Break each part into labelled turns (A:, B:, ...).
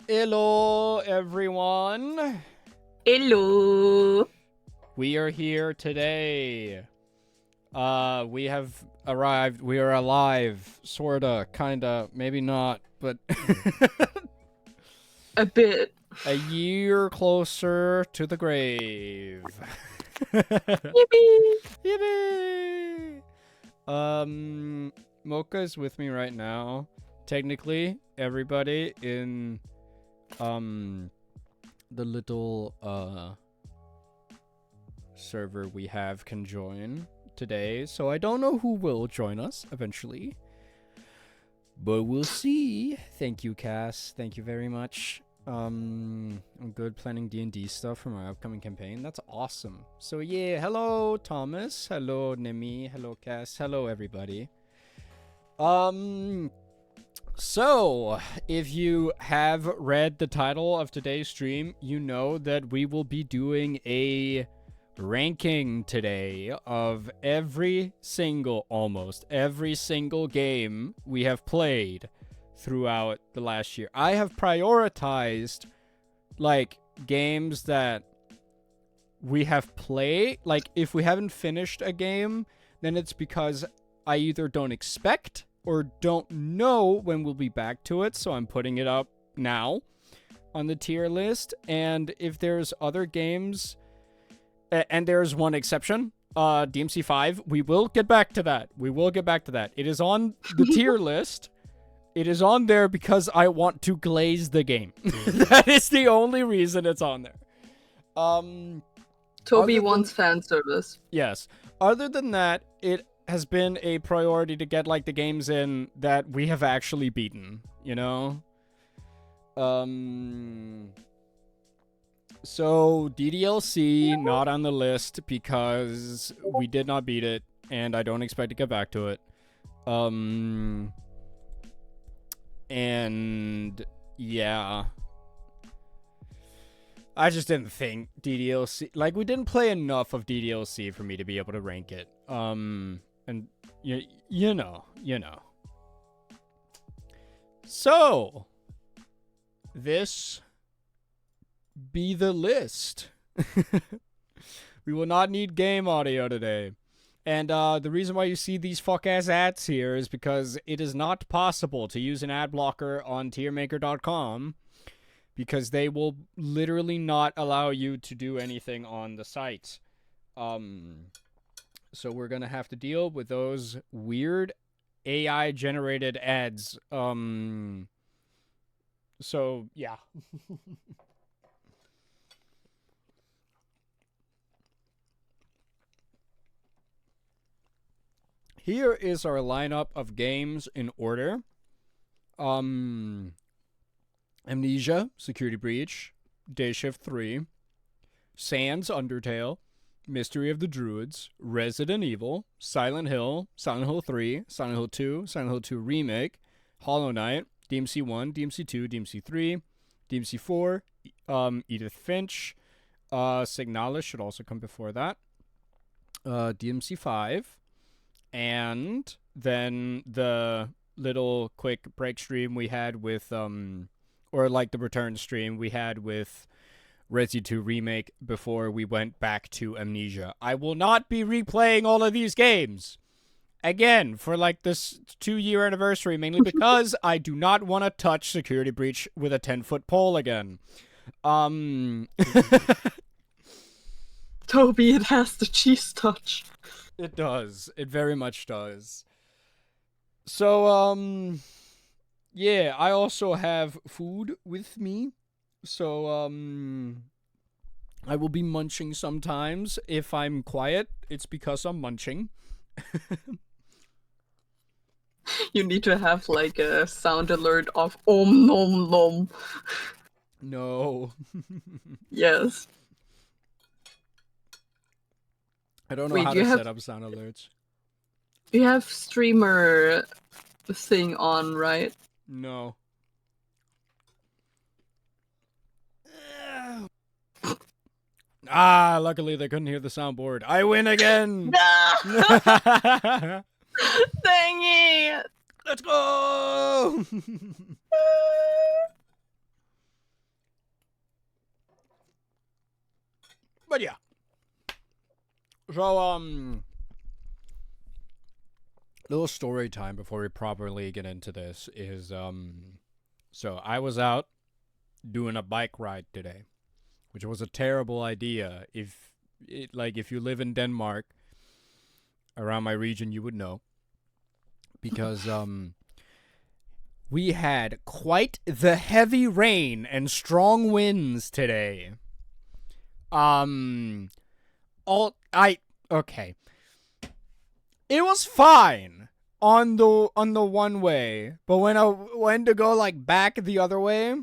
A: Hello, everyone.
B: Hello.
A: We are here today. We have arrived. We are alive, sorta, kinda, maybe not, but
B: A bit.
A: a year closer to the grave.
B: Yippee.
A: Yippee! Mocha is with me right now. Technically, everybody in the little server we have can join today, so I don't know who will join us eventually, but we'll see. Thank you, Cass. Thank you very much. I'm good planning D&D stuff for my upcoming campaign. That's awesome. So yeah, hello Thomas, hello Nemi, hello Cass, hello everybody. So, if you have read the title of today's stream, you know that we will be doing a ranking today of almost every single game we have played throughout the last year. I have prioritized, like, games that we have played. Like, if we haven't finished a game, then it's because I either don't expect or don't know when we'll be back to it, so I'm putting it up now on the tier list. And if there's other games, and there's one exception, DMC5, we will get back to that. It is on the tier list. It is on there because I want to glaze the game. That is the only reason it's on there.
B: Toby wants fan service.
A: Yes. Other than that, it has been a priority to get, like, the games in that we have actually beaten, you know? So, DDLC, not on the list because we did not beat it, and I don't expect to get back to it. And, yeah. I just didn't think DDLC... Like, we didn't play enough of DDLC for me to be able to rank it. And you know. So, this be the list. We will not need game audio today. And the reason why you see these fuck-ass ads here is because it is not possible to use an ad blocker on tiermaker.com because they will literally not allow you to do anything on the site. So we're gonna have to deal with those weird AI-generated ads. So, yeah. Here is our lineup of games in order. Amnesia, Security Breach, Day Shift 3, Sans, Undertale, Mystery of the Druids, Resident Evil, Silent Hill, Silent Hill 3, Silent Hill 2, Silent Hill 2 Remake, Hollow Knight, DMC 1, DMC 2, DMC 3, DMC 4, Edith Finch, Signalis should also come before that, DMC 5, and then the little quick break stream we had with, or like the return stream we had with Resi 2 Remake before we went back to Amnesia. I will not be replaying all of these games again for, like, this 2-year anniversary, mainly because I do not want to touch Security Breach with a 10-foot pole again.
B: Toby, it has the cheese touch.
A: It does. It very much does. So, yeah, I also have food with me. So, I will be munching sometimes. If I'm quiet, it's because I'm munching.
B: You need to have, like, a sound alert of om nom nom.
A: No.
B: Yes.
A: I don't know how to set up sound alerts.
B: You have streamer thing on, right?
A: No. Luckily they couldn't hear the soundboard. I win again!
B: No! Dang it!
A: Let's go! But yeah. So, little story time before we properly get into this is, so I was out doing a bike ride today, which was a terrible idea. If you live in Denmark, around my region, you would know. Because, we had quite the heavy rain and strong winds today. Okay. It was fine on the one way, but when I went to go like back the other way,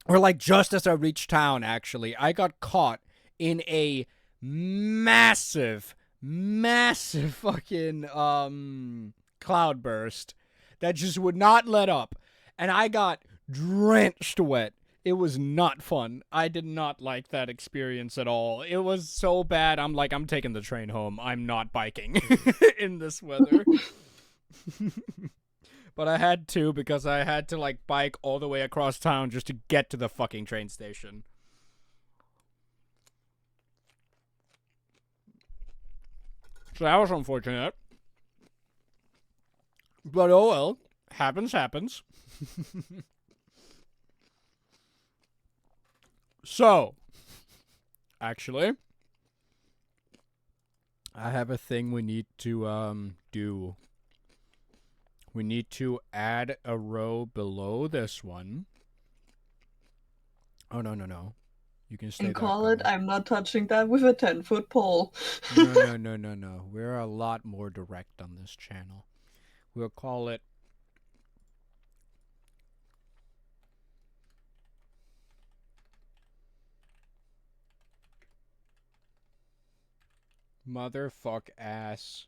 A: or like just as I reached town, actually, I got caught in a massive fucking cloudburst that just would not let up, and I got drenched wet. It was not fun. I did not like that experience at all. It was so bad. I'm taking the train home. I'm not biking in this weather. But I had to, because I had to like bike all the way across town just to get to the fucking train station. So that was unfortunate. But oh well. Happens. So, actually, I have a thing we need to do. We need to add a row below this one. Oh, no. You can stay
B: And
A: there.
B: call it, I'm not touching that with a 10-foot pole.
A: No. We're a lot more direct on this channel. We'll call it motherfuck ass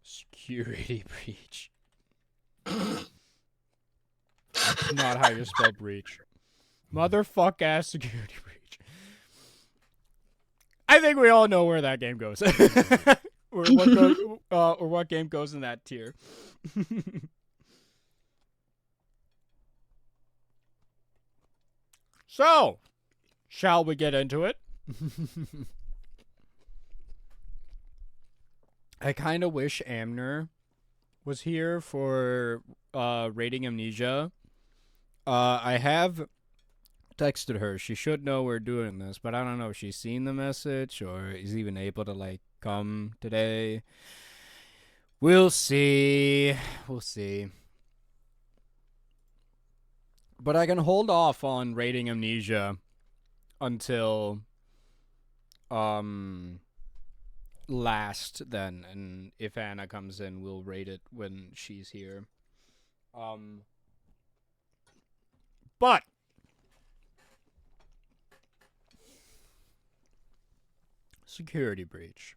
A: security breach. That's not how you spell breach. Motherfuck ass security breach. I think we all know where that game goes. or what game goes in that tier. So, shall we get into it? I kind of wish Amner was here for Rating Amnesia. I have texted her. She should know we're doing this, but I don't know if she's seen the message or is even able to like come today. We'll see. But I can hold off on Rating Amnesia until last then, and if Anna comes in, we'll rate it when she's here. But security breach.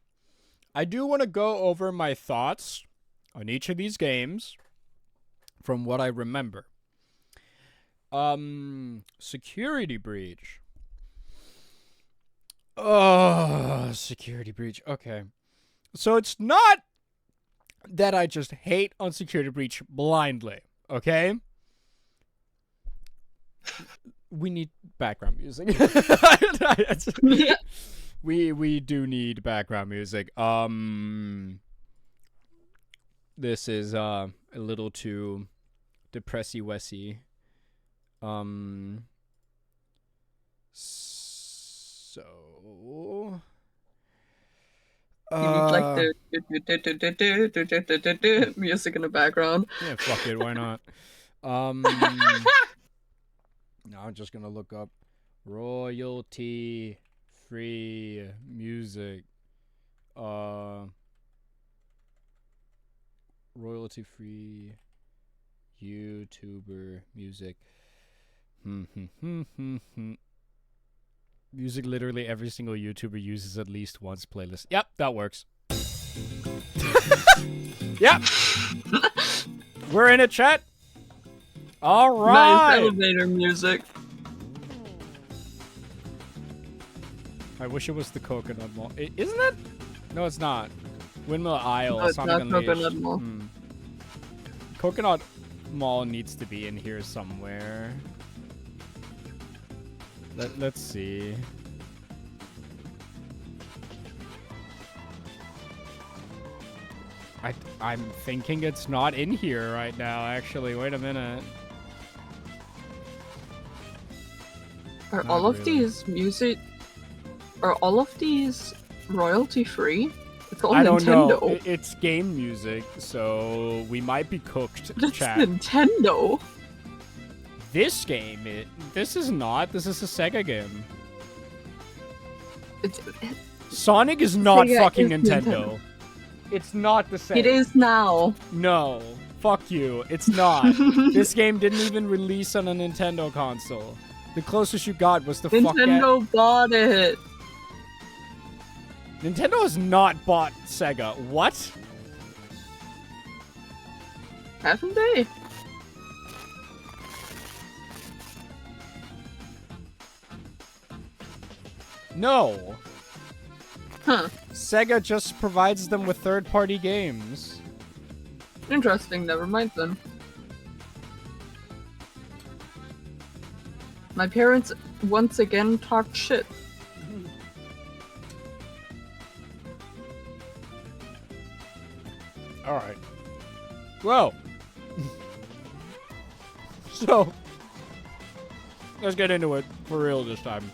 A: I do want to go over my thoughts on each of these games from what I remember. Security breach. Oh, security breach. Okay. So it's not that I just hate on security breach blindly, okay? We need background music. We do need background music. This is a little too depressy-wessy. So
B: You need like the music in the background.
A: Yeah, fuck it, why not? Now I'm just gonna look up royalty free music. Royalty free YouTuber music. Music literally every single YouTuber uses at least once playlist. Yep, that works. Yep. We're in a chat. All right.
B: Nice elevator music.
A: I wish it was the Coconut Mall. Isn't it? No, it's not. Windmill Isle.
B: No, it's
A: Sonic
B: not
A: Unleashed.
B: Coconut Mall.
A: Coconut Mall needs to be in here somewhere. Let's see. I'm thinking it's not in here right now, actually. Wait a minute.
B: Are
A: Not
B: all of
A: really.
B: these music... Are all of these royalty free? It's all
A: I don't know.
B: Nintendo.
A: It's game music, so we might be cooked,
B: But it's
A: chat.
B: Nintendo.
A: This game, this is not. This is a Sega game.
B: It's,
A: Sonic is not
B: Sega
A: fucking
B: is
A: Nintendo.
B: Nintendo.
A: It's not the same.
B: it is now.
A: No. Fuck you. It's not. This game didn't even release on a Nintendo console. The closest you got was the
B: Nintendo bought it.
A: Nintendo has not bought Sega. What?
B: Haven't they?
A: No.
B: Huh.
A: Sega just provides them with third-party games.
B: Interesting, never mind then. My parents once again talked shit.
A: Alright. Well. So. Let's get into it for real this time.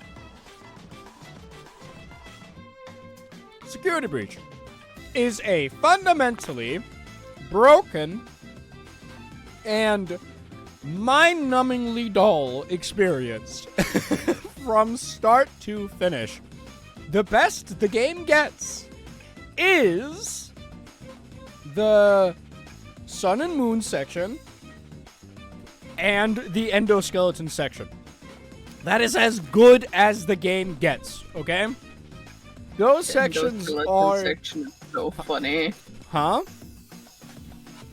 A: Security Breach is a fundamentally broken and mind-numbingly dull experience from start to finish. The best the game gets is the Sun and Moon section and the endoskeleton section. That is as good as the game gets, okay? Those sections are...
B: section is so funny.
A: Huh?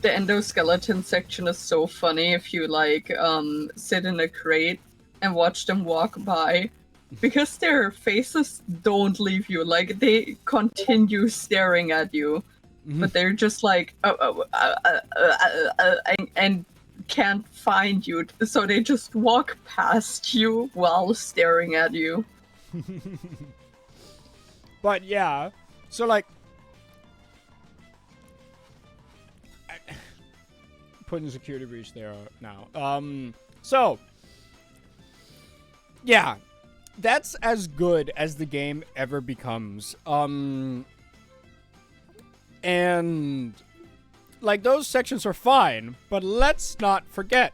B: The endoskeleton section is so funny if you like sit in a crate and watch them walk by, because their faces don't leave you. Like they continue staring at you, but they're just like and can't find you, so they just walk past you while staring at you.
A: But yeah, so like, putting Security Breach there now. So yeah, that's as good as the game ever becomes. And like those sections are fine, but let's not forget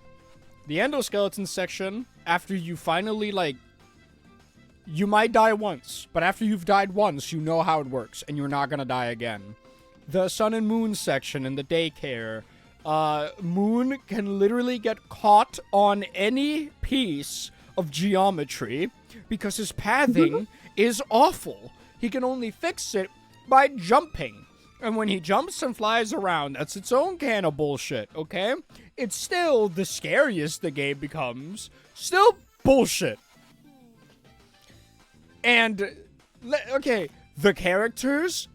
A: the endoskeleton section. After you finally like, you might die once, but after you've died once, you know how it works, and you're not gonna die again. The Sun and Moon section in the daycare, Moon can literally get caught on any piece of geometry because his pathing is awful. He can only fix it by jumping. And when he jumps and flies around, that's its own can of bullshit, okay? It's still the scariest the game becomes. Still bullshit. And, okay, the characters,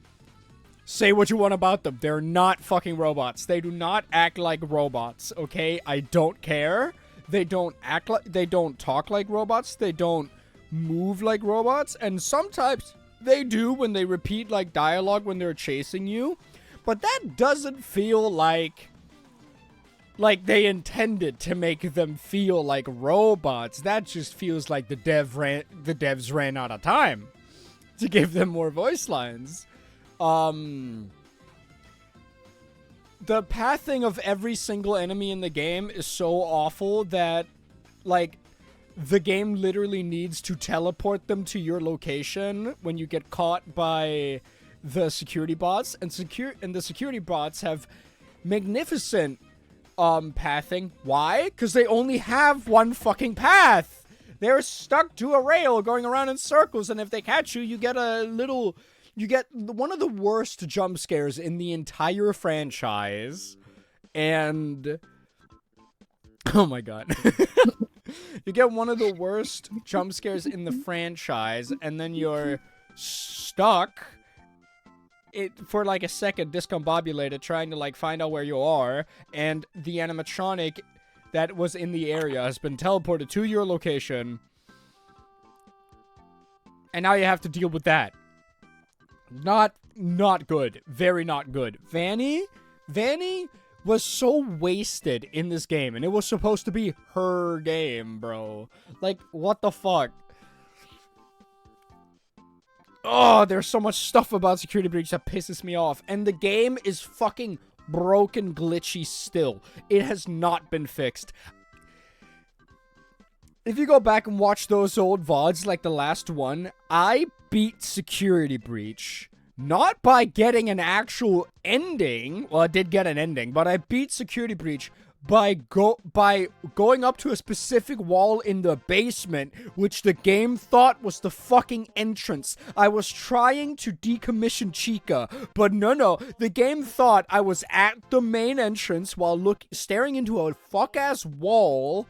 A: say what you want about them. They're not fucking robots. They do not act like robots, okay? I don't care. They don't act like, they don't talk like robots. They don't move like robots. And sometimes they do when they repeat like dialogue when they're chasing you. But that doesn't feel like they intended to make them feel like robots. That just feels like the devs ran out of time to give them more voice lines. The pathing of every single enemy in the game is so awful that, like, the game literally needs to teleport them to your location when you get caught by the security bots. And the security bots have magnificent pathing. Why? Because they only have one fucking path. They're stuck to a rail going around in circles, and if they catch you, you get one of the worst jump scares in the entire franchise. And oh my god. You get one of the worst jump scares in the franchise, and then you're stuck for like a second, discombobulated, trying to like find out where you are, and the animatronic that was in the area has been teleported to your location, and now you have to deal with that. Not good. Very not good. Vanny was so wasted in this game, and it was supposed to be her game, bro. Like, what the fuck? Oh, there's so much stuff about Security Breach that pisses me off. And the game is fucking broken, glitchy still. It has not been fixed. If you go back and watch those old VODs, like the last one, I beat Security Breach. Not by getting an actual ending. Well, I did get an ending, but I beat Security Breach by going up to a specific wall in the basement, which the game thought was the fucking entrance. I was trying to decommission Chica, but no, the game thought I was at the main entrance while staring into a fuck-ass wall,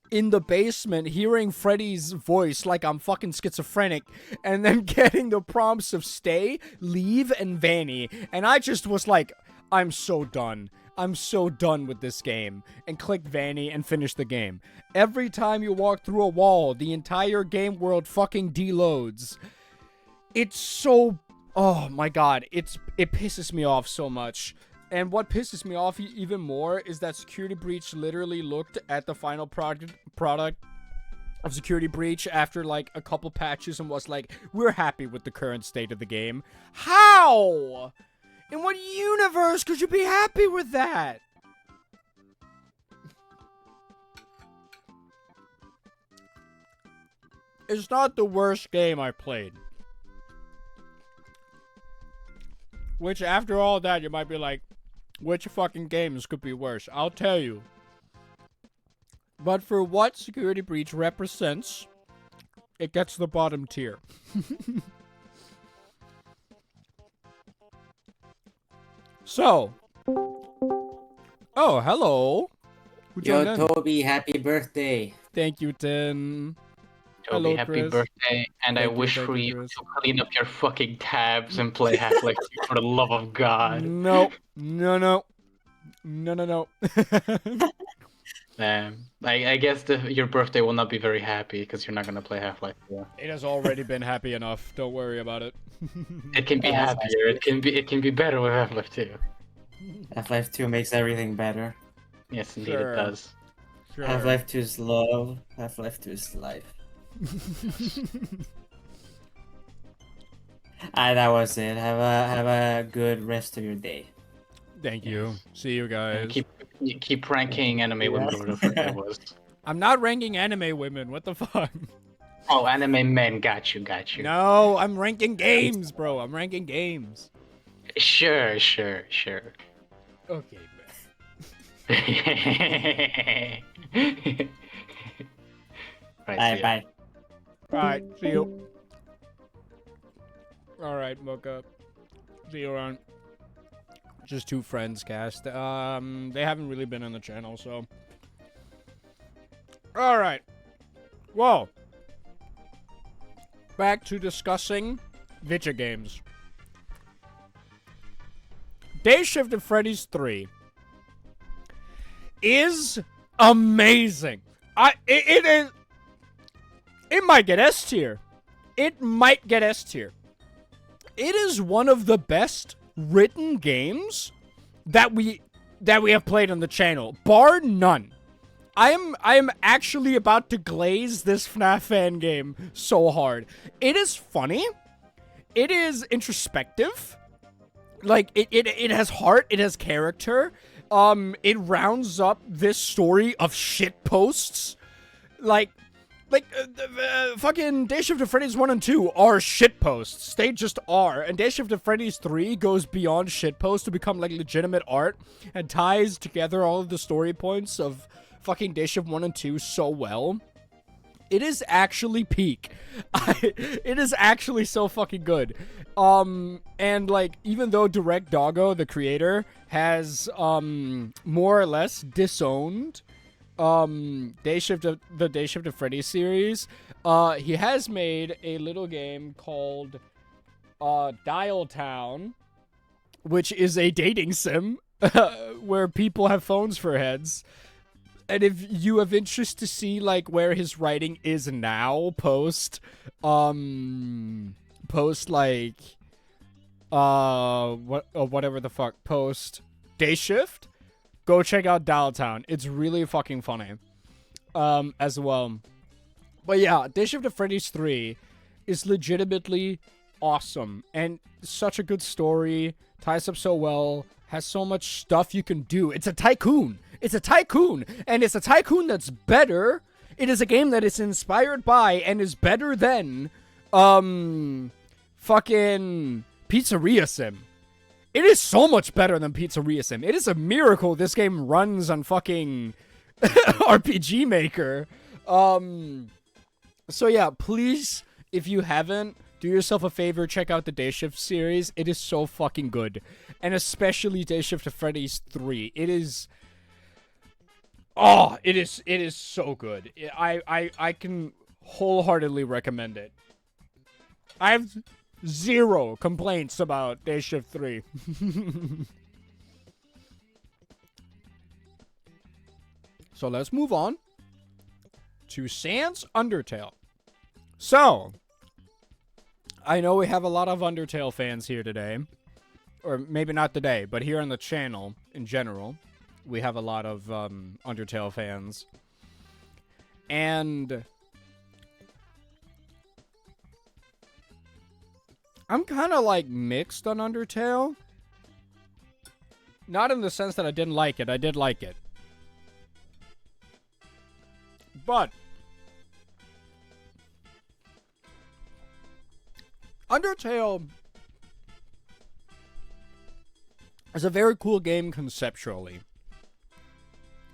A: in the basement, hearing Freddy's voice like I'm fucking schizophrenic, and then getting the prompts of stay, leave, and Vanny. And I just was like, I'm so done. I'm so done with this game. And clicked Vanny and finished the game. Every time you walk through a wall, the entire game world fucking deloads. It's so... Oh my god. It pisses me off so much. And what pisses me off even more is that Security Breach literally looked at the final product of Security Breach after like a couple patches and was like, we're happy with the current state of the game. How? In what universe could you be happy with that? It's not the worst game I played. Which, after all that, you might be like, which fucking games could be worse? I'll tell you. But for what Security Breach represents, it gets the bottom tier. So. Oh, hello.
C: Yo, Toby, happy birthday.
A: Thank you, Tim.
D: Toby,
A: Hello,
D: happy
A: Chris.
D: birthday, and I wish for you to clean up your fucking tabs and play Half-Life 2 for the love of God.
A: No.
D: I guess your birthday will not be very happy because you're not gonna play Half-Life 2.
A: It has already been happy enough. Don't worry about it.
D: It can be happier. It can be better with Half-Life 2.
C: Half-Life 2 makes everything better.
D: Yes, indeed
A: Sure.
D: it does.
A: Sure.
C: Half-Life 2 is love. Half-Life 2 is life. That was it. Have a good rest of your day.
A: Thank you. See you guys.
D: Keep ranking anime women, whatever that was.
A: I'm not ranking anime women. What the fuck?
D: Oh, anime men, got you.
A: No, I'm ranking games, bro. I'm ranking games.
D: Sure.
A: Okay,
D: Right,
C: Bye.
A: Alright, see you. Alright, Mocha. See you around. Just two friends cast. They haven't really been on the channel, so. Alright. Whoa. Back to discussing video games. Day Shift at Freddy's 3 is amazing. It is. It might get S tier. It might get S tier. It is one of the best written games that we have played on the channel, bar none. I am actually about to glaze this FNAF fan game so hard. It is funny. It is introspective. Like it has heart. It has character. It rounds up this story of shit posts. Fucking Day Shift at Freddy's 1 and 2 are shitposts. They just are. And Day Shift at Freddy's 3 goes beyond shitposts to become, like, legitimate art and ties together all of the story points of fucking Day Shift 1 and 2 so well. It is actually peak. It is actually so fucking good. And, like, even though Direct Doggo, the creator, has, more or less disowned the Day Shift of Freddy series, he has made a little game called Dial Town, which is a dating sim where people have phones for heads. And if you have interest to see like where his writing is now post post like whatever the fuck, post Day Shift, go check out Dialtown. It's really fucking funny. As well. But yeah, Day Shift of Freddy's 3 is legitimately awesome and such a good story, ties up so well, has so much stuff you can do. It's a tycoon. It's a tycoon, and it's a tycoon that's better. It is a game that is inspired by and is better than fucking Pizzeria Sim. It is so much better than Pizzeria Sim. It is a miracle this game runs on fucking RPG Maker. So yeah, please, if you haven't, do yourself a favor, check out the Day Shift series. It is so fucking good. And especially Day Shift of Freddy's 3. It is... Oh, it is so good. I can wholeheartedly recommend it. I have zero complaints about Day Shift 3. So let's move on to Sans Undertale. So, I know we have a lot of Undertale fans here today. Or maybe not today, but here on the channel in general. We have a lot of Undertale fans. And I'm kind of like mixed on Undertale. Not in the sense that I didn't like it. I did like it. But Undertale is a very cool game conceptually.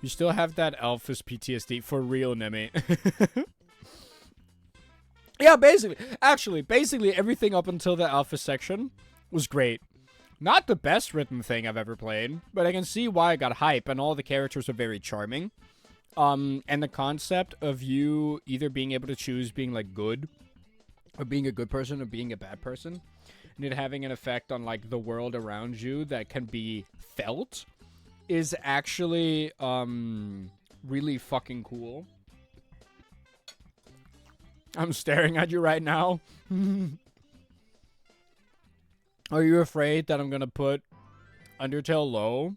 A: You still have that Alphys PTSD for real, Nemi. Yeah, basically everything up until the Alphys section was great. Not the best written thing I've ever played, but I can see why I got hype, and all the characters are very charming. And the concept of you either being able to choose being like good, or being a good person, or being a bad person, and it having an effect on like the world around you that can be felt, is actually really fucking cool. I'm staring at you right now. Are you afraid that I'm gonna put Undertale low?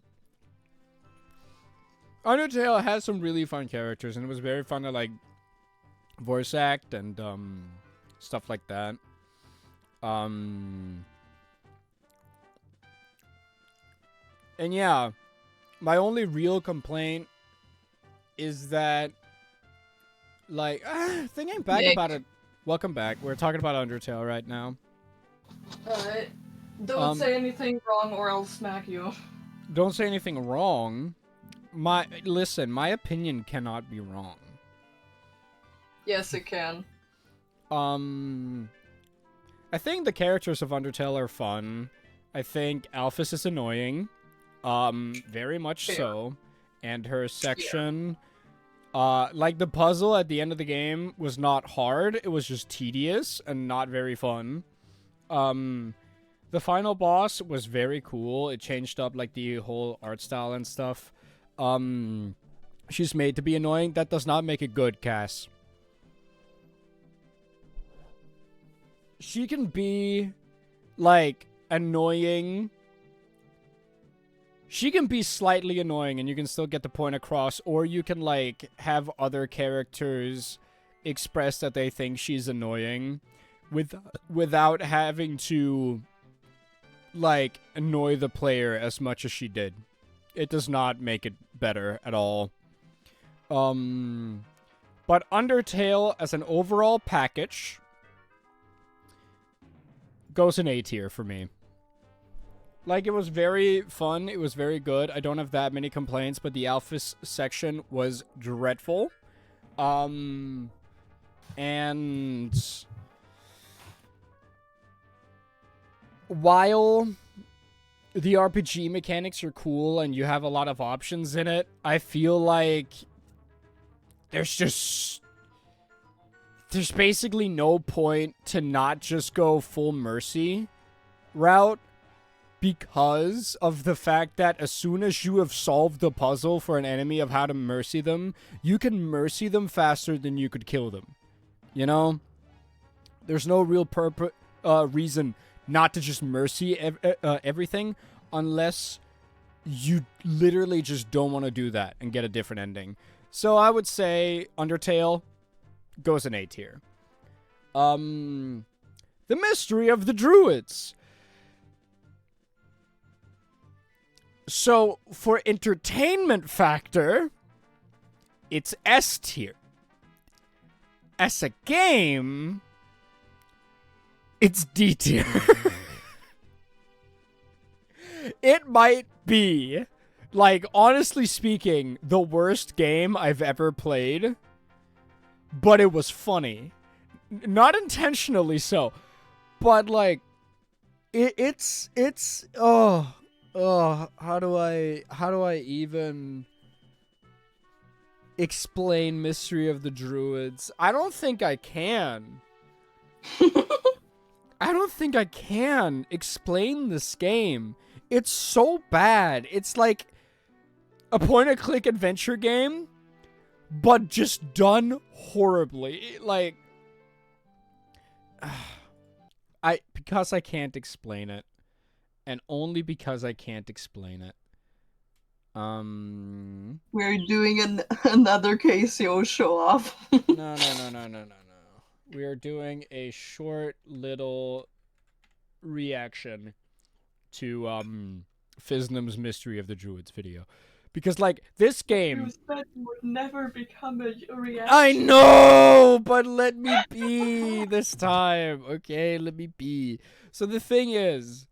A: Undertale has some really fun characters, and it was very fun to like voice act and stuff like that. And yeah, my only real complaint is that, like, thinking back
B: Nick.
A: about it. Welcome back. We're talking about Undertale right now.
B: Don't say anything wrong or I'll smack you.
A: Don't say anything wrong. Listen, my opinion cannot be wrong.
B: Yes, it can.
A: I think the characters of Undertale are fun. I think Alphys is annoying. Very much so. And her section, like the puzzle at the end of the game was not hard. It was just tedious and not very fun. The final boss was very cool. It changed up like the whole art style and stuff. She's made to be annoying. That does not make it good, Cass. She can be, like, annoying. She can be slightly annoying and you can still get the point across, or you can, like, have other characters express that they think she's annoying without having to, like, annoy the player as much as she did. It does not make it better at all. But Undertale as an overall package goes in A tier for me. Like, it was very fun. It was very good. I don't have that many complaints, but the Alphys section was dreadful. And while the RPG mechanics are cool and you have a lot of options in it, I feel like there's basically no point to not just go full mercy route, because of the fact that as soon as you have solved the puzzle for an enemy of how to mercy them, you can mercy them faster than you could kill them. You know? There's no real purpose. reason not to just mercy everything unless you literally just don't want to do that and get a different ending. So I would say Undertale goes in A tier. The Mystery of the Druids. So for entertainment factor, it's S tier. As a game, it's D tier. It might be, like, honestly speaking, the worst game I've ever played, but it was funny. Not intentionally so, but, like, it's, how do I even explain Mystery of the Druids? I don't think I can. I don't think I can explain this game. It's so bad. It's like a point-and-click adventure game, but just done horribly. Like, because I can't explain it, and only because I can't explain it.
B: We're doing another KCO show off.
A: No. We are doing a short little reaction to Fiznum's Mystery of the Druids video. Because, like, this game...
B: You said you would never become a reaction.
A: I know, but let me be this time, okay? Let me be. So the thing is,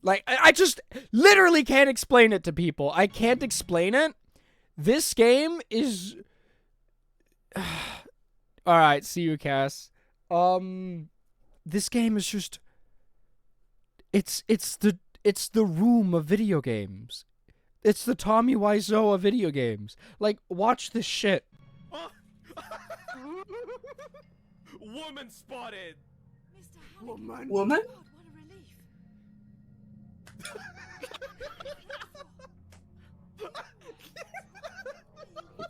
A: like, I just literally can't explain it to people. I can't explain it. This game is... Alright, see you, Cass. This game is just... It's the Room of video games. It's the Tommy Wiseau of video games. Like, watch this shit.
E: Woman spotted!
B: Woman?
F: God, what a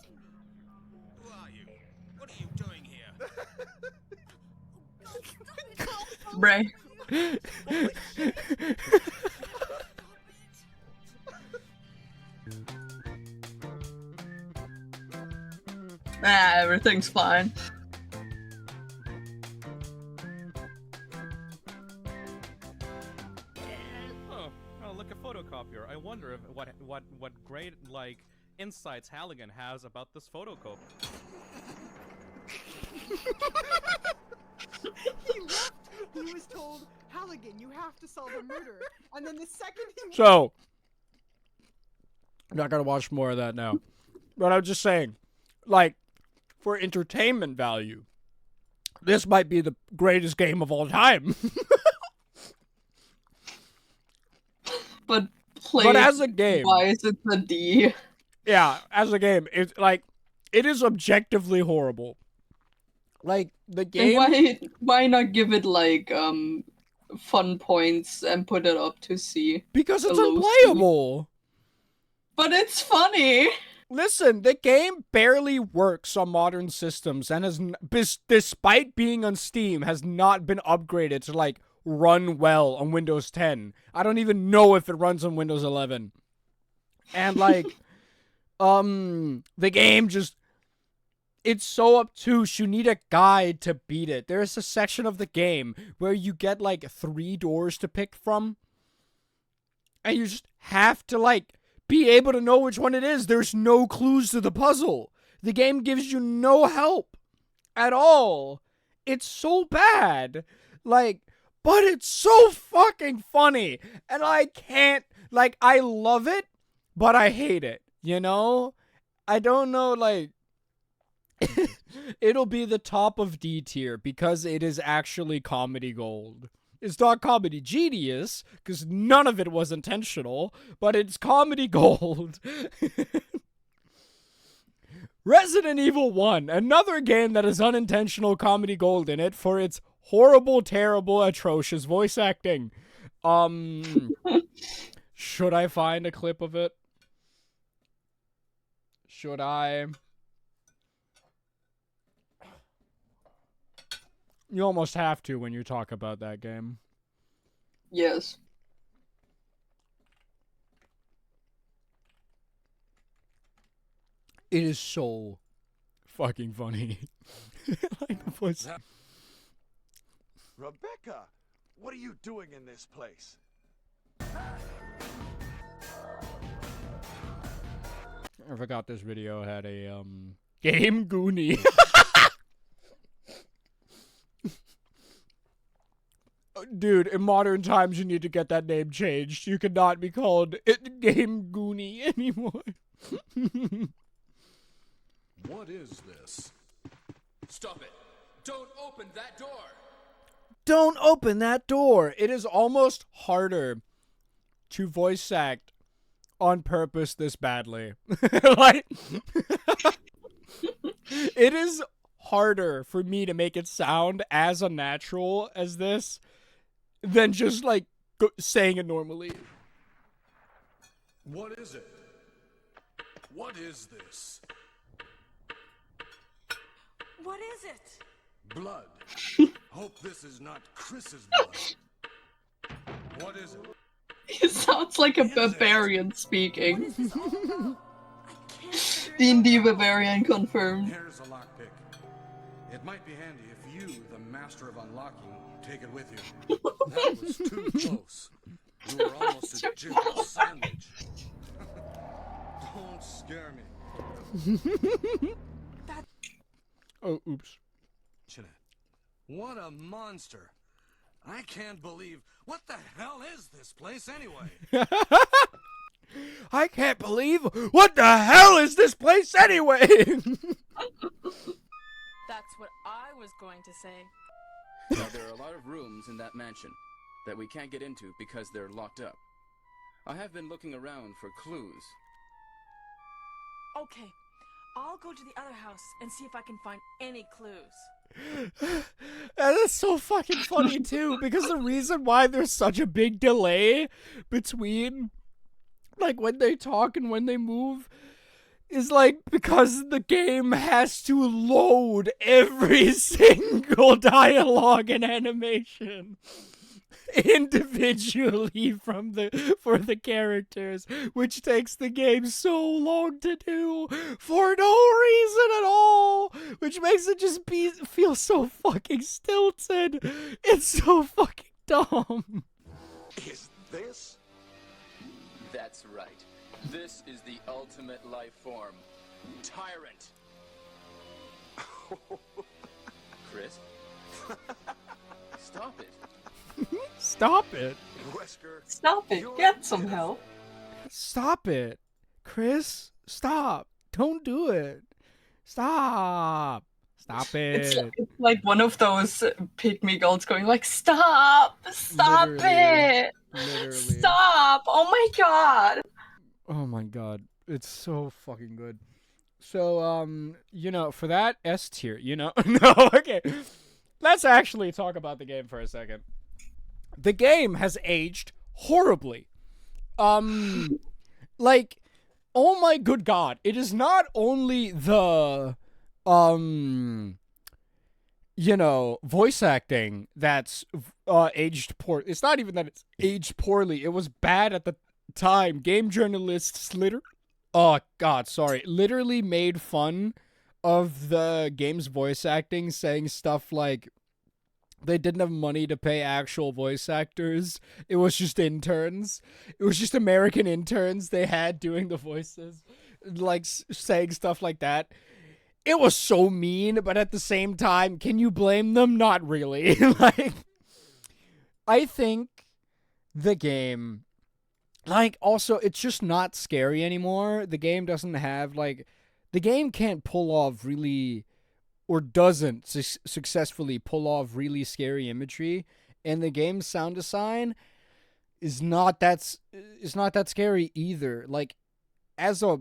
E: Who are you? What are you doing here?
B: Bray. Everything's fine.
E: Oh, look, a photocopier. I wonder if what great like insights Halligan has about this photocopier.
F: He left. He was told, Halligan, you have to solve a murder. And then the second he
A: So, I'm not gonna watch more of that now. But I'm just saying, like, for entertainment value, this might be the greatest game of all time.
B: But
A: as a game,
B: why is it a D?
A: yeah, as a game, it's like, it is objectively horrible. Like, the
B: And
A: game...
B: why not give it like fun points and put it up to C?
A: Because it's
B: a low C.
A: unplayable.
B: But it's funny.
A: Listen, the game barely works on modern systems and has, despite being on Steam, has not been upgraded to, like, run well on Windows 10. I don't even know if it runs on Windows 11. And, like, the game just... It's so obtuse, you need a guide to beat it. There's a section of the game where you get, like, 3 doors to pick from. And you just have to, like, be able to know which one it is. There's no clues to the puzzle. The game gives you no help at all. It's so bad. Like, but it's so fucking funny. And I can't, like, I love it, but I hate it. You know? I don't know, like... It'll be the top of D tier because it is actually comedy gold. It's not comedy genius, because none of it was intentional, but it's comedy gold. Resident Evil 1, another game that has unintentional comedy gold in it for its horrible, terrible, atrocious voice acting. Should I find a clip of it? Should I? You almost have to when you talk about that game.
B: Yes.
A: It is so fucking funny. Like the voice.
G: Rebecca, what are you doing in this place?
A: I forgot this video had a Game Goonie. Dude, in modern times you need to get that name changed. You cannot be called Game Goonie anymore.
H: What is this? Stop it! Don't open that door!
A: Don't open that door. It is almost harder to voice act on purpose this badly. Like, it is harder for me to make it sound as unnatural as this than just like saying it normally.
H: What is it? What is this?
I: What is it?
H: Blood. Hope this is not Chris's blood. What is it?
B: He sounds like a barbarian speaking.
I: What is this all about? I can't figure it
B: D&D
I: out.
B: barbarian confirmed.
H: Here's a lockpick. It might be handy if you, the master of unlocking, take it with you. That was too close. You were almost a jiggle sandwich. Don't scare me.
A: Oh, oops.
H: What a monster. I can't believe. What the hell is this place anyway?
A: I can't believe. What the hell is this place anyway?
I: That's what I was going to say.
J: Now, there are a lot of rooms in that mansion that we can't get into because they're locked up. I have been looking around for clues.
I: Okay, I'll go to the other house and see if I can find any clues.
A: That's so fucking funny too, because the reason why there's such a big delay between like when they talk and when they move is like because the game has to load every single dialogue and animation individually for the characters, which takes the game so long to do for no reason at all, which makes it just feel so fucking stilted. It's so fucking dumb.
G: Is this?
J: That's right. This is the ultimate life form. Tyrant. Chris? Stop it.
A: Stop it.
G: Wesker,
B: Stop it. Get some help.
A: Stop it. Chris, stop. Don't do it. Stop. Stop
B: It's
A: it.
B: like one of those pygmy girls going like, stop! Stop
A: Literally.
B: it!
A: Literally.
B: Stop! Oh my god!
A: Oh my god. It's so fucking good. So, you know, for that S tier, you know, no, okay. Let's actually talk about the game for a second. The game has aged horribly. Like, oh my good god. It is not only the, you know, voice acting that's aged poor. It's not even that it's aged poorly. It was bad at the time. Game journalists literally made fun of the game's voice acting, saying stuff like they didn't have money to pay actual voice actors. It was just interns. It was just American interns they had doing the voices, like saying stuff like that. It was so mean, but at the same time, can you blame them? Not really. Like, I think the game, like, also, it's just not scary anymore. The game doesn't have, like, the game can't pull off really, or doesn't successfully pull off really scary imagery, and the game's sound design is not that scary either. Like, as a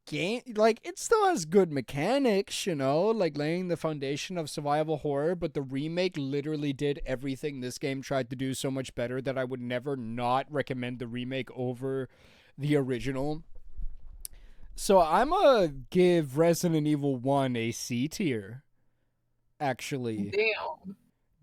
A: game, like, it still has good mechanics, you know, like laying the foundation of survival horror, but the remake literally did everything this game tried to do so much better that I would never not recommend the remake over the original. So I'm gonna give Resident Evil 1 a C tier. actually.
B: Damn.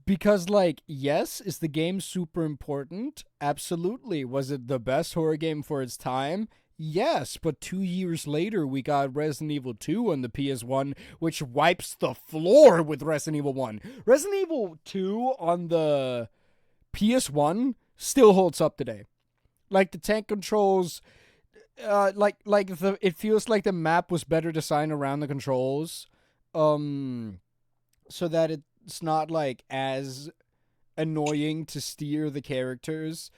A: Because, like, yes, is the game super important? Absolutely. Was it the best horror game for its time? Yes, but 2 years later, we got Resident Evil 2 on the PS1, which wipes the floor with Resident Evil 1. Resident Evil 2 on the PS1 still holds up today. Like, the tank controls, it feels like the map was better designed around the controls, so that it's not, like, as annoying to steer the characters.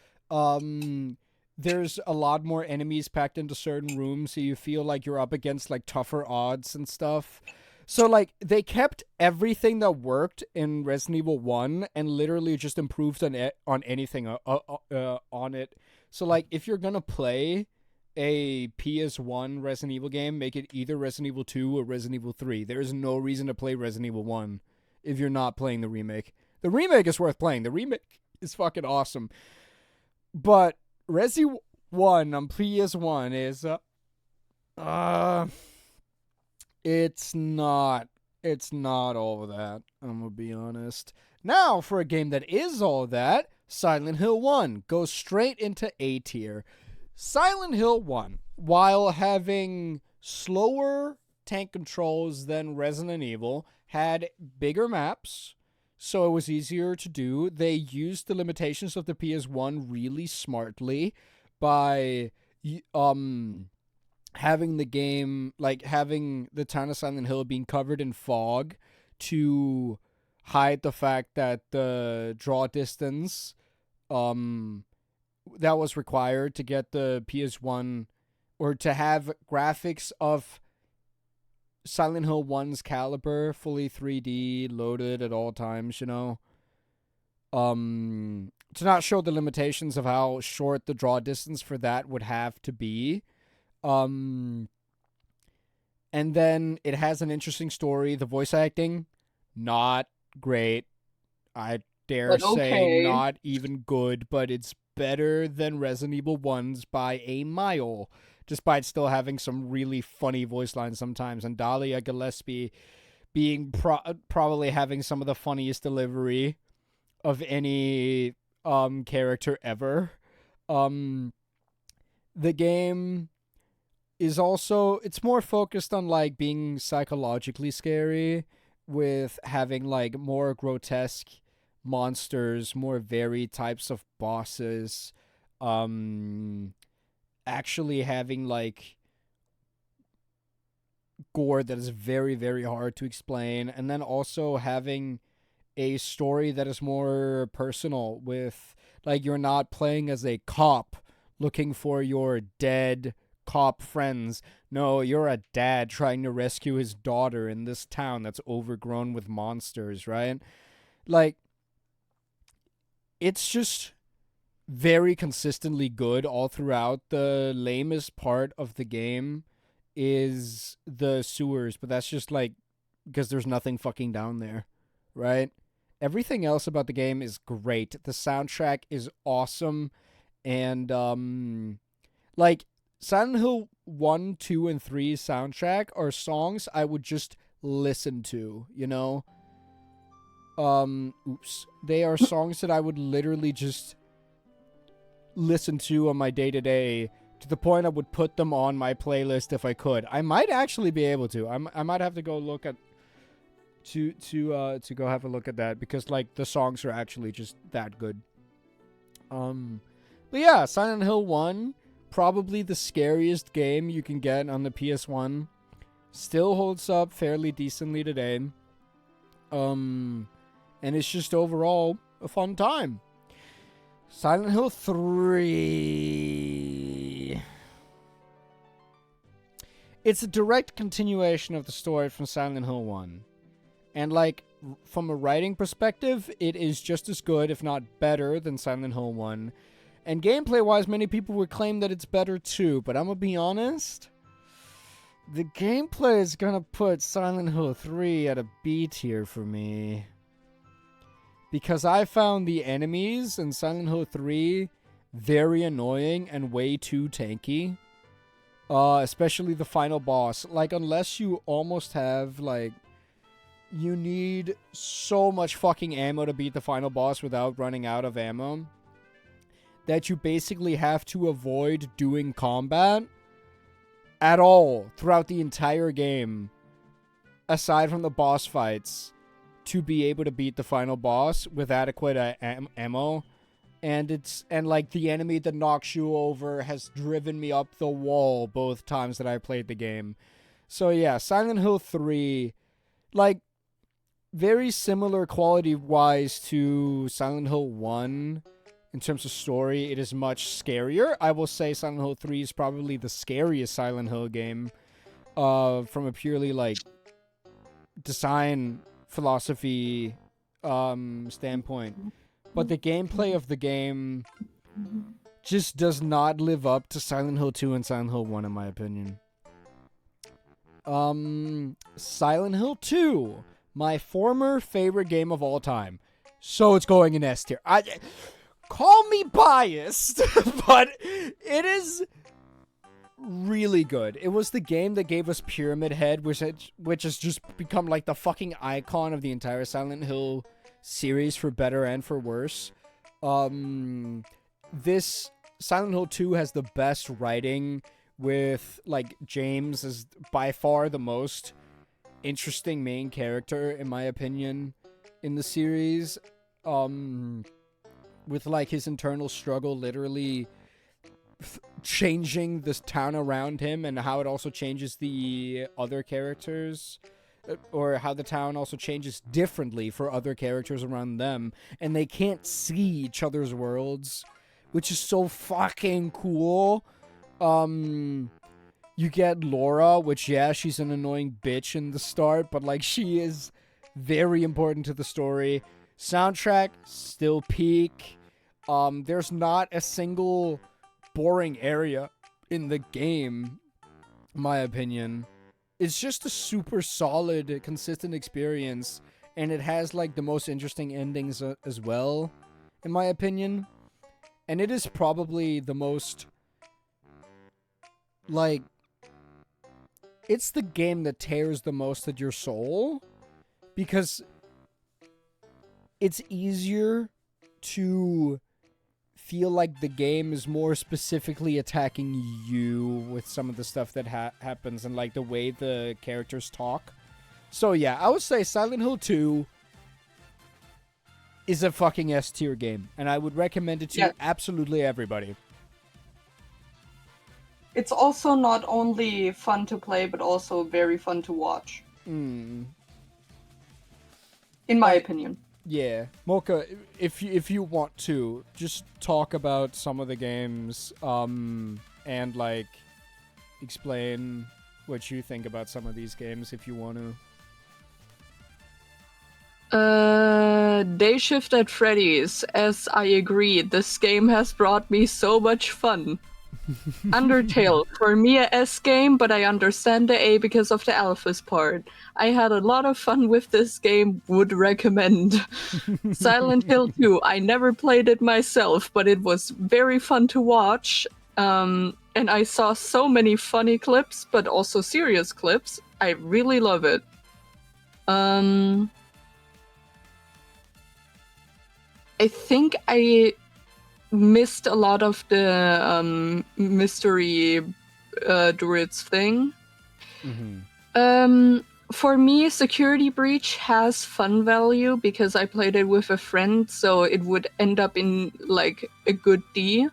A: There's a lot more enemies packed into certain rooms, so you feel like you're up against, like, tougher odds and stuff. So, like, they kept everything that worked in Resident Evil 1 and literally just improved on anything on it. So, like, if you're gonna play a PS1 Resident Evil game, make it either Resident Evil 2 or Resident Evil 3. There is no reason to play Resident Evil 1 if you're not playing the remake. The remake is worth playing. The remake is fucking awesome. But Resi 1 on PS1 is it's not all of that, I'm gonna be honest. Now, for a game that is all that, Silent Hill 1 goes straight into A tier. Silent Hill 1, while having slower tank controls than Resident Evil, had bigger maps, so it was easier to do. They used the limitations of the PS1 really smartly by having the game, like having the town of Silent Hill being covered in fog to hide the fact that the draw distance that was required to get the PS1 or to have graphics of Silent Hill 1's caliber fully 3D loaded at all times, you know. To not show the limitations of how short the draw distance for that would have to be. And then it has an interesting story. The voice acting, not great. I dare say not even good, but it's better than Resident Evil 1's by a mile, despite still having some really funny voice lines sometimes. And Dahlia Gillespie being probably having some of the funniest delivery of any character ever. The game is also, it's more focused on like being psychologically scary, with having like more grotesque monsters, more varied types of bosses, actually having like gore that is very, very hard to explain, and then also having a story that is more personal, with like you're not playing as a cop looking for your dead cop friends. No, you're a dad trying to rescue his daughter in this town that's overgrown with monsters, right? Like, it's just very consistently good all throughout. The lamest part of the game is the sewers, but that's just like because there's nothing fucking down there, right? Everything else about the game is great. The soundtrack is awesome, and like Silent Hill 1, 2, and 3 soundtrack are songs I would just listen to, you know? They are songs that I would literally just listen to on my day-to-day, to the point I would put them on my playlist if I could. I might actually be able to. I might have to go look at to go have a look at that, because like the songs are actually just that good. But yeah, Silent Hill 1, probably the scariest game you can get on the PS1. Still holds up fairly decently today. And it's just overall a fun time. Silent Hill 3. It's a direct continuation of the story from Silent Hill 1. And like, from a writing perspective, it is just as good, if not better, than Silent Hill 1. And gameplay-wise, many people would claim that it's better too, but I'm gonna be honest, the gameplay is gonna put Silent Hill 3 at a B tier for me. Because I found the enemies in Silent Hill 3 very annoying and way too tanky. Especially the final boss. Like, unless you almost have, like, you need so much fucking ammo to beat the final boss without running out of ammo that you basically have to avoid doing combat at all throughout the entire game, aside from the boss fights, to be able to beat the final boss with adequate ammo. And like the enemy that knocks you over has driven me up the wall both times that I played the game. So yeah, Silent Hill 3, like, very similar quality-wise to Silent Hill 1 in terms of story. It is much scarier. I will say Silent Hill 3 is probably the scariest Silent Hill game from a purely, like, design philosophy standpoint. But the gameplay of the game just does not live up to Silent Hill 2 and Silent Hill 1, in my opinion. Silent Hill 2, my former favorite game of all time. So it's going in S tier. Call me biased, but it is really good. It was the game that gave us Pyramid Head, which has just become like the fucking icon of the entire Silent Hill series, for better and for worse. This Silent Hill 2 has the best writing, with, like, James is by far the most interesting main character, in my opinion, in the series. With, like, his internal struggle literally changing this town around him, and how it also changes the other characters, or how the town also changes differently for other characters around them, and they can't see each other's worlds, which is so fucking cool. You get Laura, which, yeah, she's an annoying bitch in the start, but, like, she is very important to the story. Soundtrack, still peak. There's not a single boring area in the game, in my opinion. It's just a super solid, consistent experience, and it has, like, the most interesting endings as well, in my opinion. And it is probably the most, like, it's the game that tears the most at your soul, because it's easier to feel like the game is more specifically attacking you with some of the stuff that happens, and, like, the way the characters talk. So yeah, I would say Silent Hill 2 is a fucking S tier game, and I would recommend it to absolutely everybody.
B: It's also not only fun to play, but also very fun to watch.
A: In
B: my opinion.
A: Yeah. Mocha, if you want to, just talk about some of the games, and, like, explain what you think about some of these games, if you want to.
B: Day Shift at Freddy's. As I agree, this game has brought me so much fun. Undertale, for me a S game, but I understand the A because of the Alphys part. I had a lot of fun with this game, would recommend. Silent Hill 2, I never played it myself, but it was very fun to watch. And I saw so many funny clips, but also serious clips. I really love it. I think I missed a lot of the mystery druids thing. For me, Security Breach has fun value because I played it with a friend, so it would end up in, like, a good D.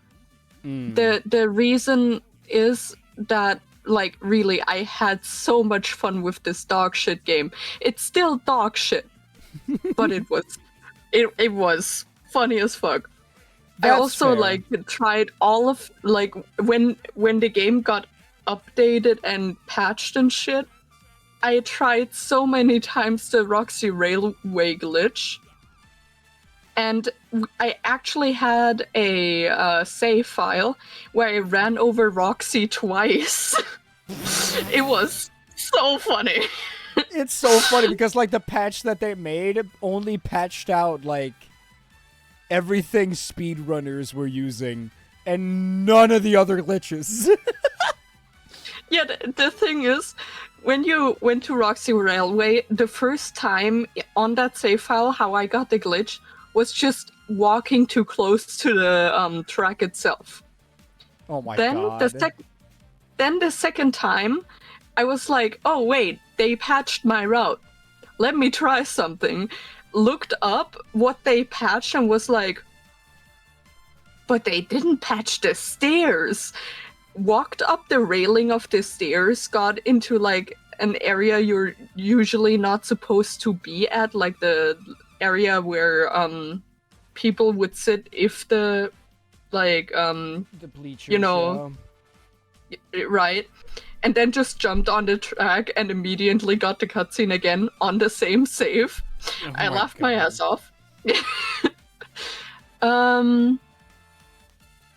B: The reason is that, like, really, I had so much fun with this dog shit game. It's still dog shit, but it was funny as fuck.
A: That's
B: I also
A: fair.
B: like tried all of, like, when the game got updated and patched and shit, I tried so many times the Roxy Railway glitch, and I actually had a save file where I ran over Roxy twice. It was so funny.
A: It's so funny because, like, the patch that they made only patched out, like, everything speedrunners were using, and none of the other glitches.
B: Yeah, the thing is, when you went to Roxy Railway, the first time on that save file, how I got the glitch was just walking too close to the track itself.
A: Oh my
B: then
A: god.
B: Then the second time, I was like, oh wait, they patched my route. Let me try something. Looked up what they patched and was like, but they didn't patch the stairs. Walked up the railing of the stairs, got into like an area you're usually not supposed to be at, like the area where people would sit if the like
A: The bleachers,
B: you know, right? And then just jumped on the track and immediately got the cutscene again on the same save.
A: Oh
B: I
A: my
B: laughed my
A: God.
B: ass off.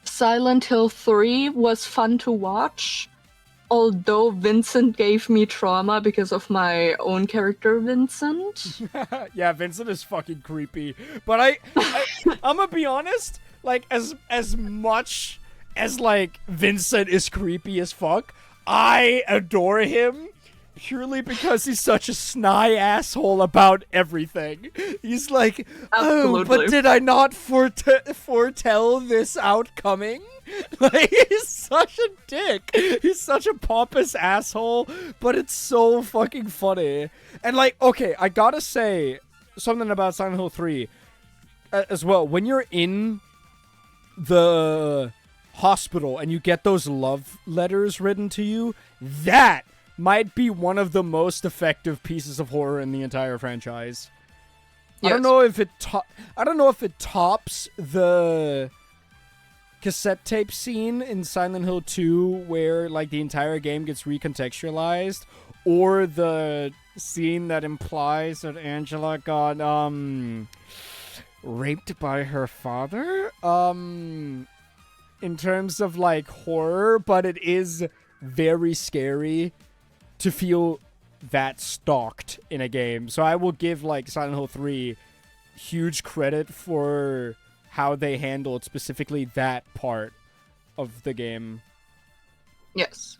B: Silent Hill 3 was fun to watch, although Vincent gave me trauma because of my own character, Vincent.
A: Yeah, Vincent is fucking creepy. But I'm gonna be honest, like, as much as, like, Vincent is creepy as fuck, I adore him purely because he's such a snide asshole about everything. He's like, oh,
B: Absolutely.
A: but did I not foretell this outcoming? Like, he's such a dick. He's such a pompous asshole, but it's so fucking funny. And, like, okay, I gotta say something about Silent Hill 3 as well. When you're in the hospital and you get those love letters written to you, that might be one of the most effective pieces of horror in the entire franchise. I don't know if it tops the cassette tape scene in Silent Hill 2 where like the entire game gets recontextualized, or the scene that implies that Angela got raped by her father in terms of like horror, but it is very scary to feel that stalked in a game. So I will give like Silent Hill 3 huge credit for how they handled specifically that part of the game.
B: Yes.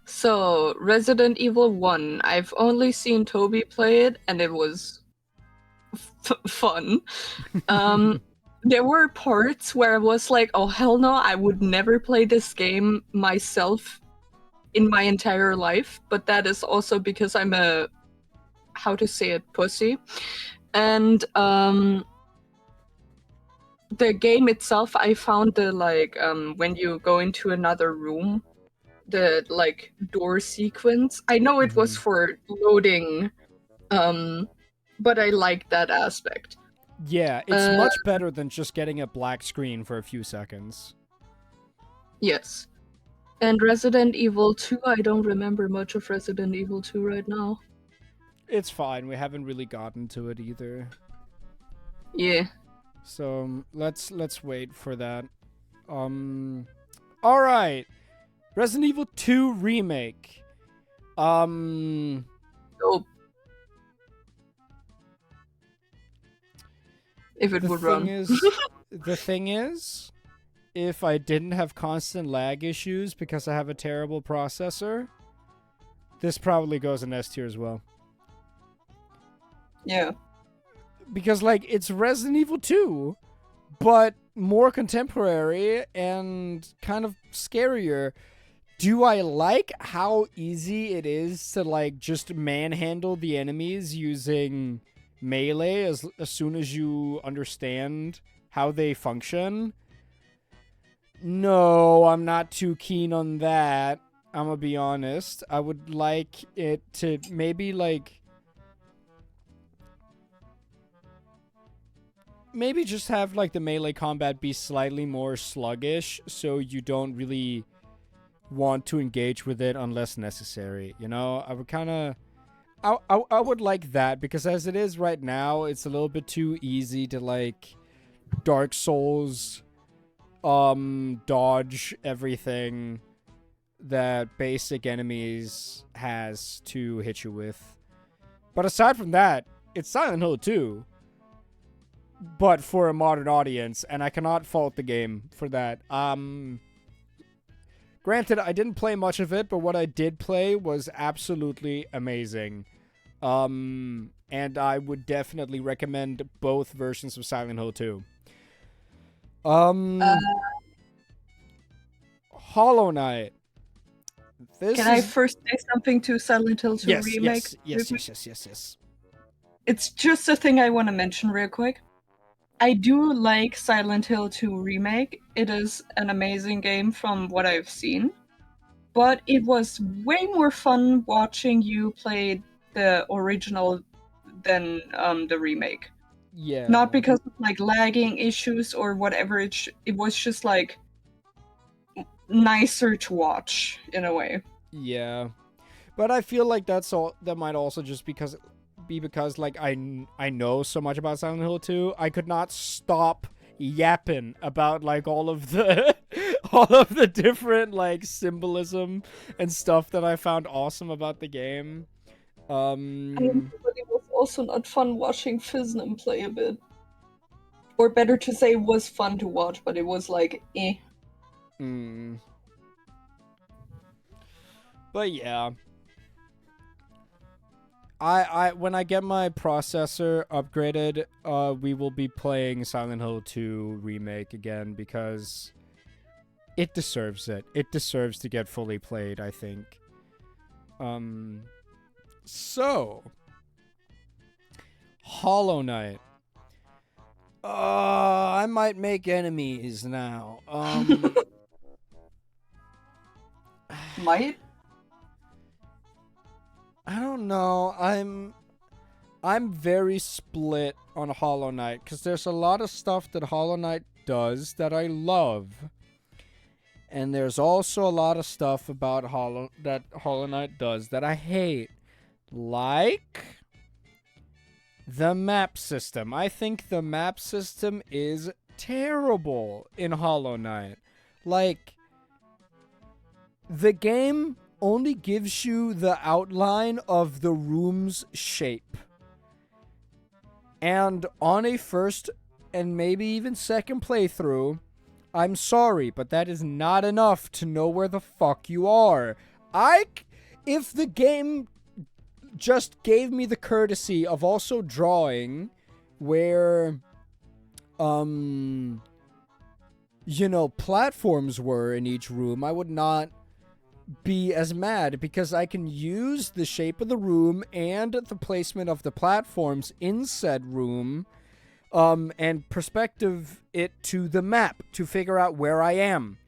B: So, Resident Evil 1, I've only seen Toby play it, and it was fun. There were parts where I was like, oh hell no, I would never play this game myself in my entire life, but that is also because I'm a, how to say it, pussy. And the game itself, I found the like when you go into another room, the like door sequence, I know it was for loading, but I like that aspect.
A: Yeah, it's much better than just getting a black screen for a few seconds.
B: Yes. And Resident Evil 2, I don't remember much of Resident Evil 2 right now.
A: It's fine, we haven't really gotten to it either.
B: Yeah.
A: So let's wait for that. Alright. Resident Evil 2 Remake.
B: Oh. If it would run.
A: The thing is, if I didn't have constant lag issues because I have a terrible processor, this probably goes in S tier as well.
B: Yeah.
A: Because, like, it's Resident Evil 2, but more contemporary and kind of scarier. Do I like how easy it is to, like, just manhandle the enemies using melee as soon as you understand how they function? No, I'm not too keen on that. I'm gonna be honest. I would like it to maybe, like, maybe just have, like, the melee combat be slightly more sluggish so you don't really want to engage with it unless necessary, you know? I would kind of... I would like that, because as it is right now, it's a little bit too easy to, like, Dark Souls dodge everything that basic enemies has to hit you with. But aside from that, it's Silent Hill 2, but for a modern audience, and I cannot fault the game for that. Granted, I didn't play much of it, but what I did play was absolutely amazing. And I would definitely recommend both versions of Silent Hill 2. Hollow Knight.
B: Can I first say something to Silent Hill 2 Remake?
A: Yes.
B: It's just a thing I want to mention real quick. I do like Silent Hill 2 Remake. It is an amazing game from what I've seen. But it was way more fun watching you play the original than the remake.
A: Yeah.
B: Not because of like lagging issues or whatever. It was just like nicer to watch in a way.
A: Yeah. But I feel like that might also just be because like I know so much about Silent Hill 2, I could not stop yapping about like all of the different like symbolism and stuff that I found awesome about the game.
B: But it was also not fun watching Fiznum play a bit. Or better to say, it was fun to watch, but it was like, eh.
A: But yeah. I when I get my processor upgraded, we will be playing Silent Hill 2 Remake again because it deserves it. It deserves to get fully played, I think. So Hollow Knight. I might make enemies now.
B: Might?
A: I don't know. I'm very split on Hollow Knight because there's a lot of stuff that Hollow Knight does that I love. And there's also a lot of stuff about Hollow Knight does that I hate. Like the map system. I think the map system is terrible in Hollow Knight. Like, the game only gives you the outline of the room's shape. And on a first and maybe even second playthrough, I'm sorry, but that is not enough to know where the fuck you are. If the game just gave me the courtesy of also drawing where, platforms were in each room, I would not be as mad because I can use the shape of the room and the placement of the platforms in said room and perspective it to the map to figure out where I am.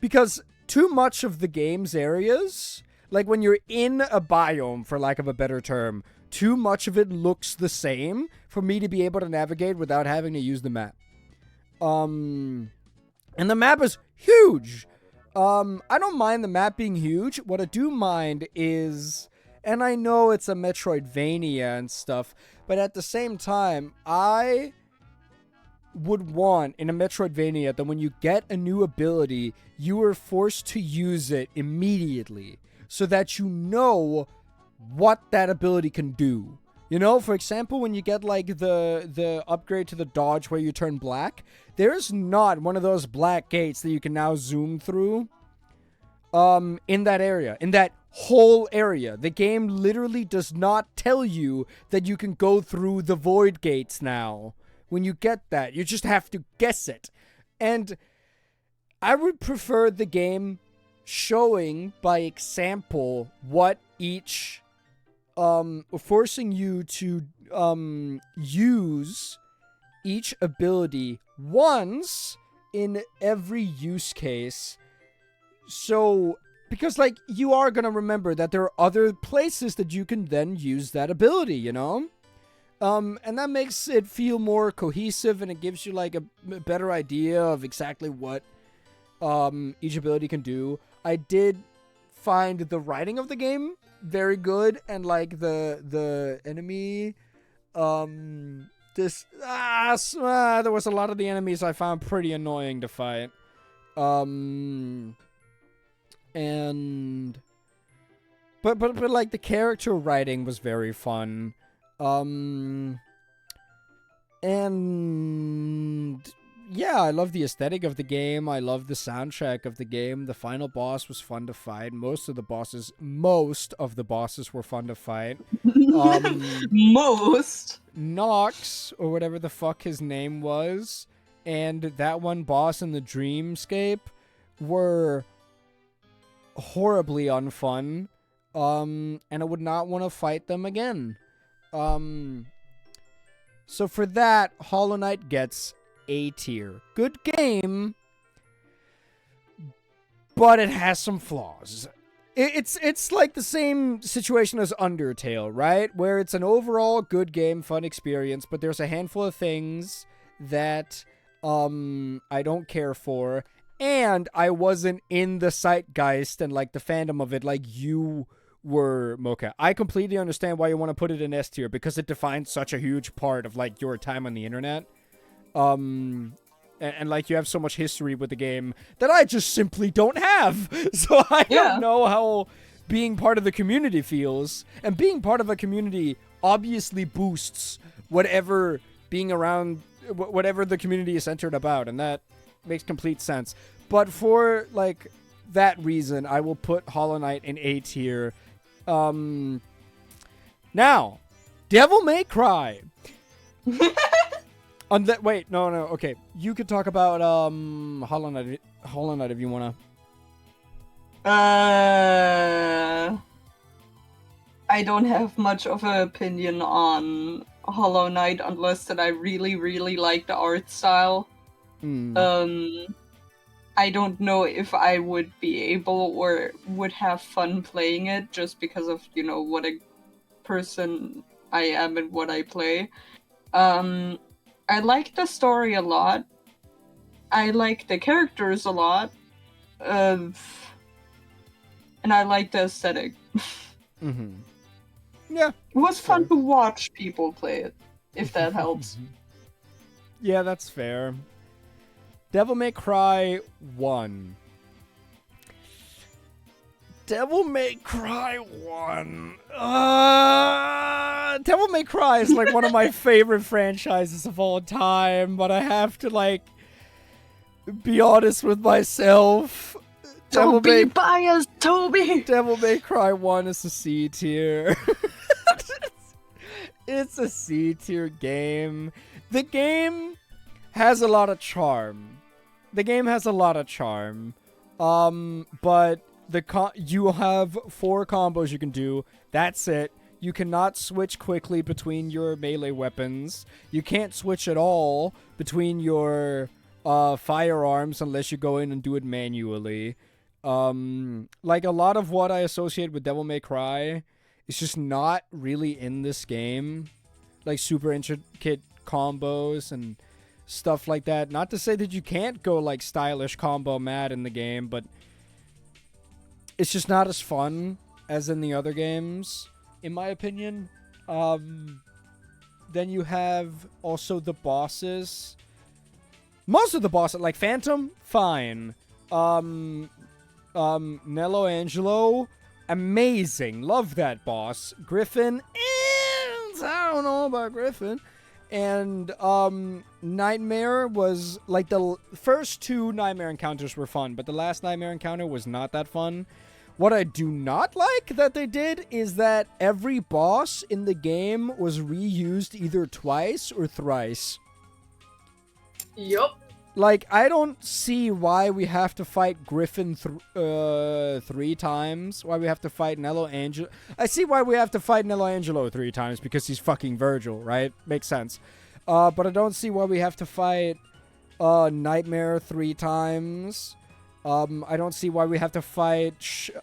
A: Because too much of the game's areas, like when you're in a biome, for lack of a better term, too much of it looks the same for me to be able to navigate without having to use the map. And the map is huge. I don't mind the map being huge. What I do mind is, and I know it's a Metroidvania and stuff, but at the same time, I would want in a Metroidvania that when you get a new ability, you are forced to use it immediately so that you know what that ability can do. You know, for example, when you get like the upgrade to the dodge where you turn black, there's not one of those black gates that you can now zoom through in that area, in that whole area. The game literally does not tell you that you can go through the void gates now. When you get that, you just have to guess it. And I would prefer the game showing by example what each forcing you to use each ability once in every use case. So, because like you are gonna remember that there are other places that you can then use that ability, you know? And that makes it feel more cohesive and it gives you like a better idea of exactly what each ability can do. I did find the writing of the game very good, and like the enemy there was a lot of the enemies I found pretty annoying to fight. And but like the character writing was very fun. And yeah, I love the aesthetic of the game. I love the soundtrack of the game. The final boss was fun to fight. Most of the bosses were fun to fight.
B: Most.
A: Nox, or whatever the fuck his name was, and that one boss in the Dreamscape were horribly unfun. And I would not want to fight them again. So for that, Hollow Knight gets A tier. Good game, but it has some flaws. It's like the same situation as Undertale, right? Where it's an overall good game, fun experience, but there's a handful of things that I don't care for, and I wasn't in the zeitgeist and like the fandom of it like you were, Mocha. I completely understand why you want to put it in S tier, because it defines such a huge part of like your time on the internet. And like you have so much history with the game that I just simply don't have. So I don't know how being part of the community feels. And being part of a community obviously boosts whatever being around, whatever the community is centered about. And that makes complete sense. But for like that reason, I will put Hollow Knight in A tier. Now, Devil May Cry. Wait, no, okay. You could talk about Hollow Knight if you wanna.
B: I don't have much of an opinion on Hollow Knight unless that I really, really like the art style. I don't know if I would be able or would have fun playing it just because of, you know, what a person I am and what I play. I like the story a lot. I like the characters a lot. And I like the aesthetic.
A: Mm-hmm. Yeah.
B: It was fun to watch people play it, if that helps.
A: Yeah, that's fair. Devil May Cry 1. Devil May Cry 1. Devil May Cry is like one of my favorite franchises of all time, but I have to like be honest with myself.
B: Don't be biased, Toby!
A: Devil May Cry 1 is a C tier. It's a C tier game. The game has a lot of charm. But you have 4 combos you can do. That's it. You cannot switch quickly between your melee weapons. You can't switch at all between your firearms unless you go in and do it manually. Like a lot of what I associate with Devil May Cry is just not really in this game. Like super intricate combos and stuff like that. Not to say that you can't go like stylish combo mad in the game, but it's just not as fun as in the other games, in my opinion. Then you have also the bosses. Most of the bosses, like Phantom, fine. Nello Angelo, amazing. Love that boss. Griffin, I don't know about Griffin. And Nightmare was like the first 2 Nightmare encounters were fun, but the last Nightmare encounter was not that fun. What I do not like that they did is that every boss in the game was reused either twice or thrice.
B: Yup.
A: Like, I don't see why we have to fight Griffin 3 times. Why we have to fight Nello Angelo. I see why we have to fight Nello Angelo 3 times, because he's fucking Virgil, right? Makes sense. But I don't see why we have to fight Nightmare 3 times. I don't see why we have to fight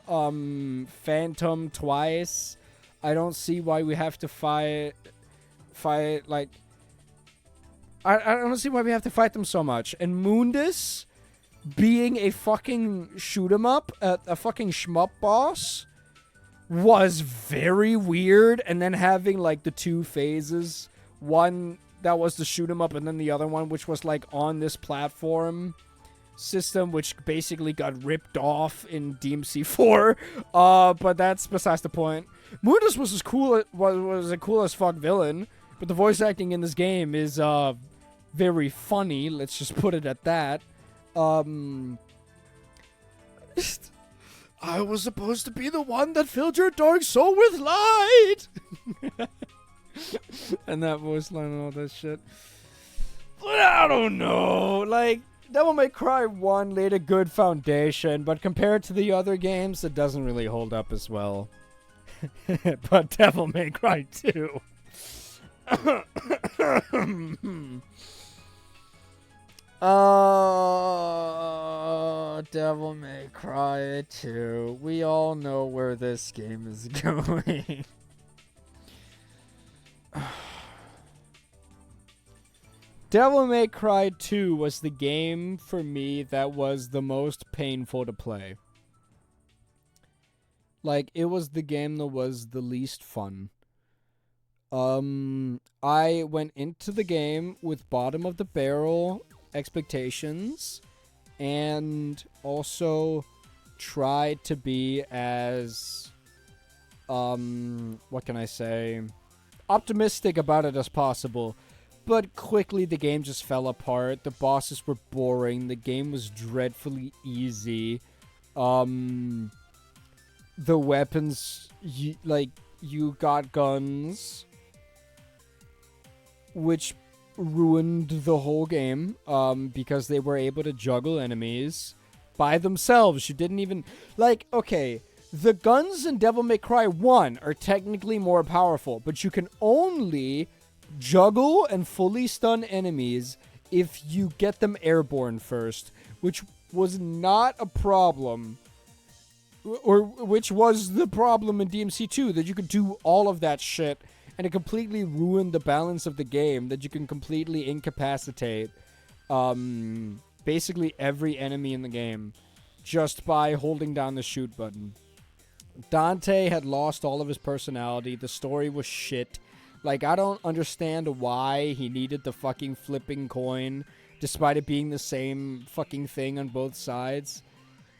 A: Phantom twice. I don't see why we have to fight like... I don't see why we have to fight them so much. And Mundus being a fucking shoot 'em up, a fucking shmup boss, was very weird. And then having like the 2 phases, one that was the shoot 'em up, and then the other one which was like on this platform system, which basically got ripped off in DMC4. But that's besides the point. Mundus was as cool, was a cool as fuck villain, but the voice acting in this game is very funny. Let's just put it at that. I was supposed to be the one that filled your dark soul with light. And that voice line and all that shit. But I don't know. Like, Devil May Cry 1 laid a good foundation, but compared to the other games, it doesn't really hold up as well. But Devil May Cry 2. Devil May Cry 2. We all know where this game is going. Devil May Cry 2 was the game for me that was the most painful to play. Like, it was the game that was the least fun. I went into the game with bottom of the barrel expectations and also tried to be as, what can I say, optimistic about it as possible. But quickly the game just fell apart. The bosses were boring. The game was dreadfully easy. The weapons, you got guns, which ruined the whole game, because they were able to juggle enemies by themselves. You didn't even, okay, the guns in Devil May Cry 1 are technically more powerful, but you can only juggle and fully stun enemies if you get them airborne first, which was not a problem, or which was the problem in DMC2, that you could do all of that shit and it completely ruined the balance of the game, that you can completely incapacitate basically every enemy in the game just by holding down the shoot button. Dante had lost all of his personality. The story was shit. Like, I don't understand why he needed the fucking flipping coin, despite it being the same fucking thing on both sides.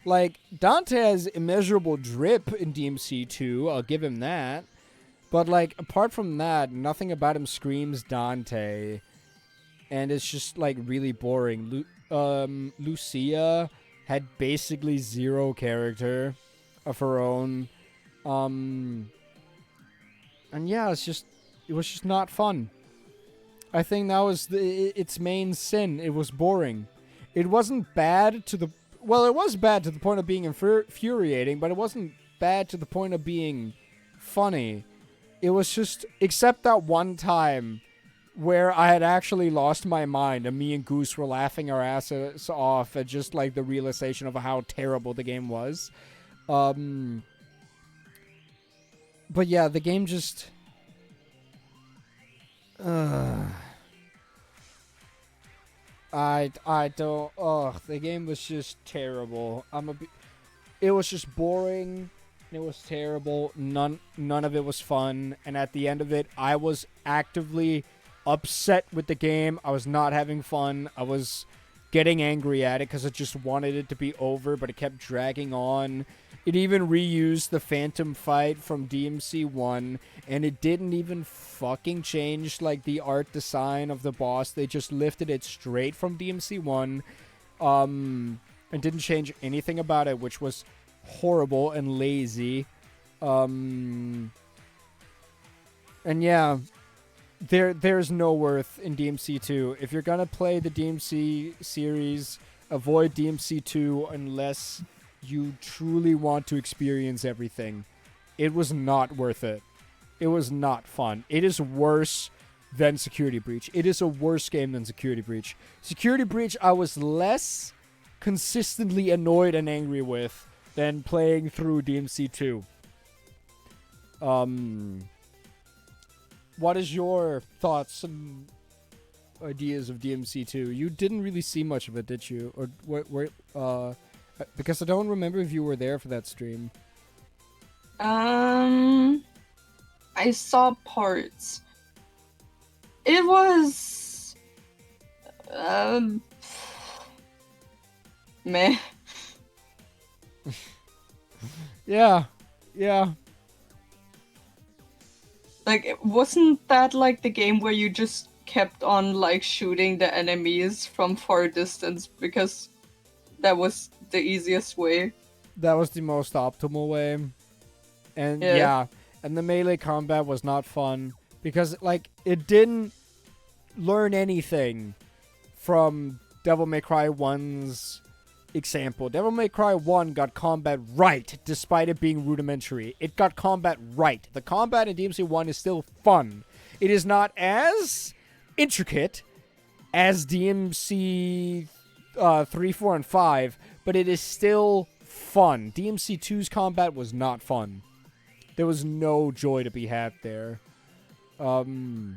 A: Like, Dante has immeasurable drip in DMC2, I'll give him that. But, like, apart from that, nothing about him screams Dante. And it's just, like, really boring. Lucia had basically zero character of her own. And yeah, it was just not fun. I think that was its main sin. It was boring. It wasn't bad to the... Well, it was bad to the point of being infuriating, but it wasn't bad to the point of being funny. It was just... Except that one time where I had actually lost my mind and me and Goose were laughing our asses off at just, like, the realization of how terrible the game was. But yeah, the game just... I don't. The game was just terrible. It was just boring. It was terrible. None of it was fun. And at the end of it, I was actively upset with the game. I was not having fun. I was getting angry at it because I just wanted it to be over, but it kept dragging on. It even reused the Phantom fight from DMC1, and it didn't even fucking change, like, the art design of the boss. They just lifted it straight from DMC1, and didn't change anything about it, which was horrible and lazy. And yeah, there's no worth in DMC2. If you're gonna play the DMC series, avoid DMC2 unless you truly want to experience everything. It was not worth it. It was not fun. It is worse than Security Breach. It is a worse game than Security Breach. Security Breach, I was less consistently annoyed and angry with than playing through DMC2. What is your thoughts and ideas of DMC2? You didn't really see much of it, did you? Or because I don't remember if you were there for that stream.
B: I saw parts. It was meh.
A: Yeah.
B: Like, wasn't that like the game where you just kept on like shooting the enemies from far distance because that was the easiest way.
A: That was the most optimal way. And
B: Yeah.
A: yeah, and the melee combat was not fun because like it didn't learn anything from Devil May Cry 1's example. Devil May Cry 1 got combat right despite it being rudimentary. It got combat right. The combat in DMC 1 is still fun. It is not as intricate as DMC 3, 4, and 5, but it is still fun. DMC 2's combat was not fun. There was no joy to be had there. So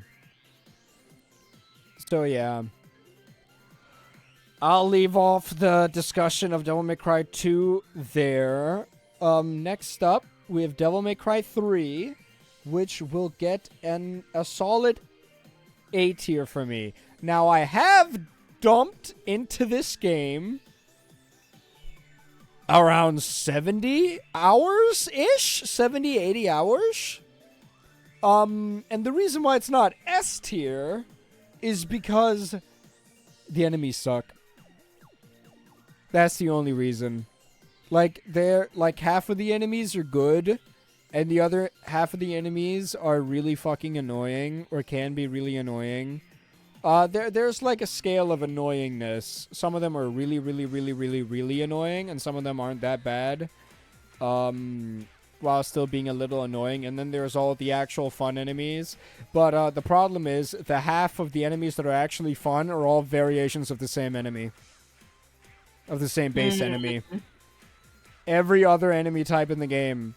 A: yeah. I'll leave off the discussion of Devil May Cry 2 there. Next up, we have Devil May Cry 3, which will get a solid A tier for me. Now, I have dumped into this game around 70 hours-ish? 70, 80 hours? And the reason why it's not S tier is because the enemies suck. That's the only reason. Like, half of the enemies are good, and the other half of the enemies are really fucking annoying, or can be really annoying. There's like a scale of annoyingness. Some of them are really, really, really, really, really annoying, and some of them aren't that bad. While still being a little annoying. And then there's all the actual fun enemies. But the problem is, the half of the enemies that are actually fun are all variations of the same enemy. Of the same base enemy. Every other enemy type in the game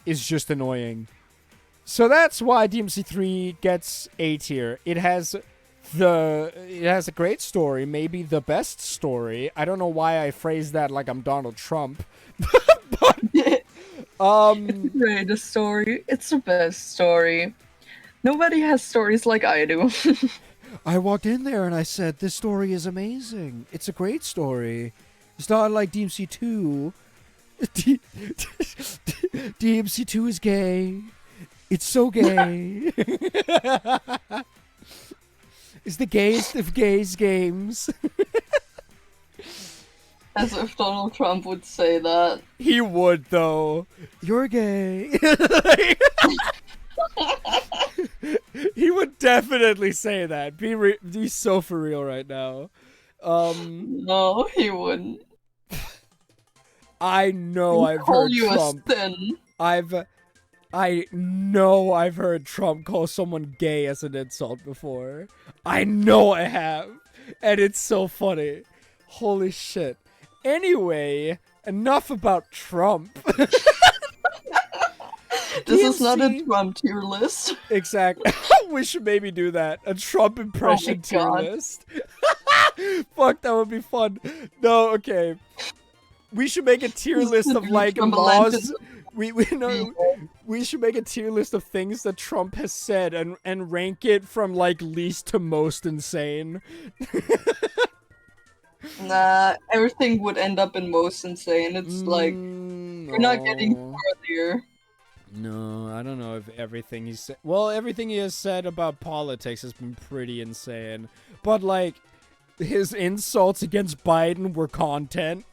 A: is just annoying. So that's why DMC3 gets A tier. It has a great story, maybe the best story. I don't know why I phrased that like I'm Donald Trump.
B: It's the greatest story. It's the best story. Nobody has stories like I do.
A: I walked in there and I said, this story is amazing. It's a great story. It's not like DMC2. DMC2 is gay. It's so gay. It's the gayest of gays games.
B: As if Donald Trump would say that.
A: He would, though. You're gay. He would definitely say that. Be so for real right now.
B: No, he wouldn't.
A: I know I've heard Trump. I know I've heard Trump call someone gay as an insult before. I know I have. And it's so funny. Holy shit. Anyway, enough about Trump.
B: This is not a Trump tier list.
A: Exactly. We should maybe do that. A Trump impression tier list. Fuck, that would be fun. No, okay. We should make a tier list of like laws. We should make a tier list of things that Trump has said and rank it from like least to most insane.
B: Nah, everything would end up in most insane. It's like you're not getting farther.
A: No, I don't know if everything he said. Well, everything he has said about politics has been pretty insane. But like, his insults against Biden were content.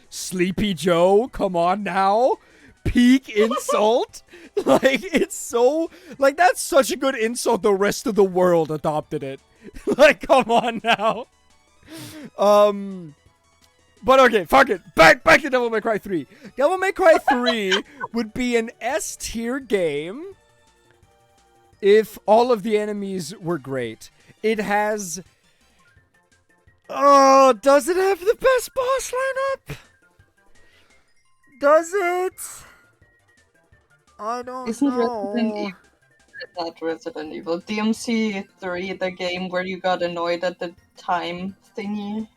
A: Sleepy Joe, come on now. Peak insult. Like, it's so... Like, that's such a good insult the rest of the world adopted it. Like, come on now. But okay, fuck it. Back to Devil May Cry 3. Devil May Cry 3 would be an S tier game if all of the enemies were great. It has... Oh, does it have the best boss lineup? Does it? I don't
B: Isn't
A: know.
B: Resident Evil not Resident Evil? DMC 3, the game where you got annoyed at the time thingy.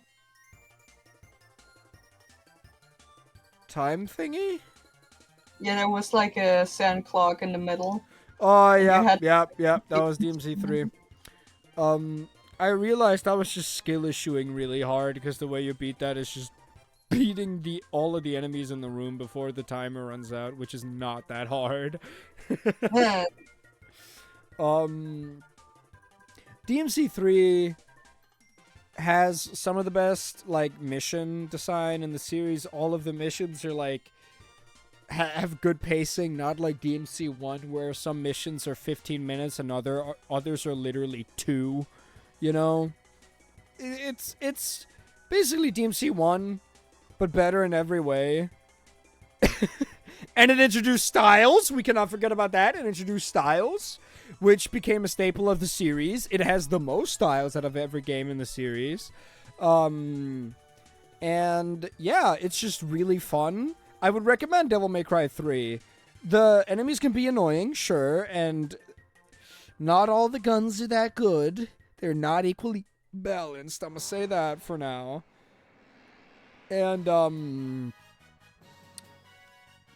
A: Time thingy?
B: Yeah, there was like a sand clock in the middle.
A: Oh, yeah, that was DMC3. I realized I was just skill issuing really hard because the way you beat that is just beating all of the enemies in the room before the timer runs out, which is not that hard. DMC3 has some of the best like mission design in the series. All of the missions are like have good pacing, not like DMC1 where some missions are 15 minutes and others are literally 2, you know? It's basically DMC1 but better in every way. And it introduced Styles. We cannot forget about that. It introduced Styles, which became a staple of the series. It has the most styles out of every game in the series. And yeah, it's just really fun. I would recommend Devil May Cry 3. The enemies can be annoying, sure, and not all the guns are that good. They're not equally balanced. I'm gonna say that for now. And,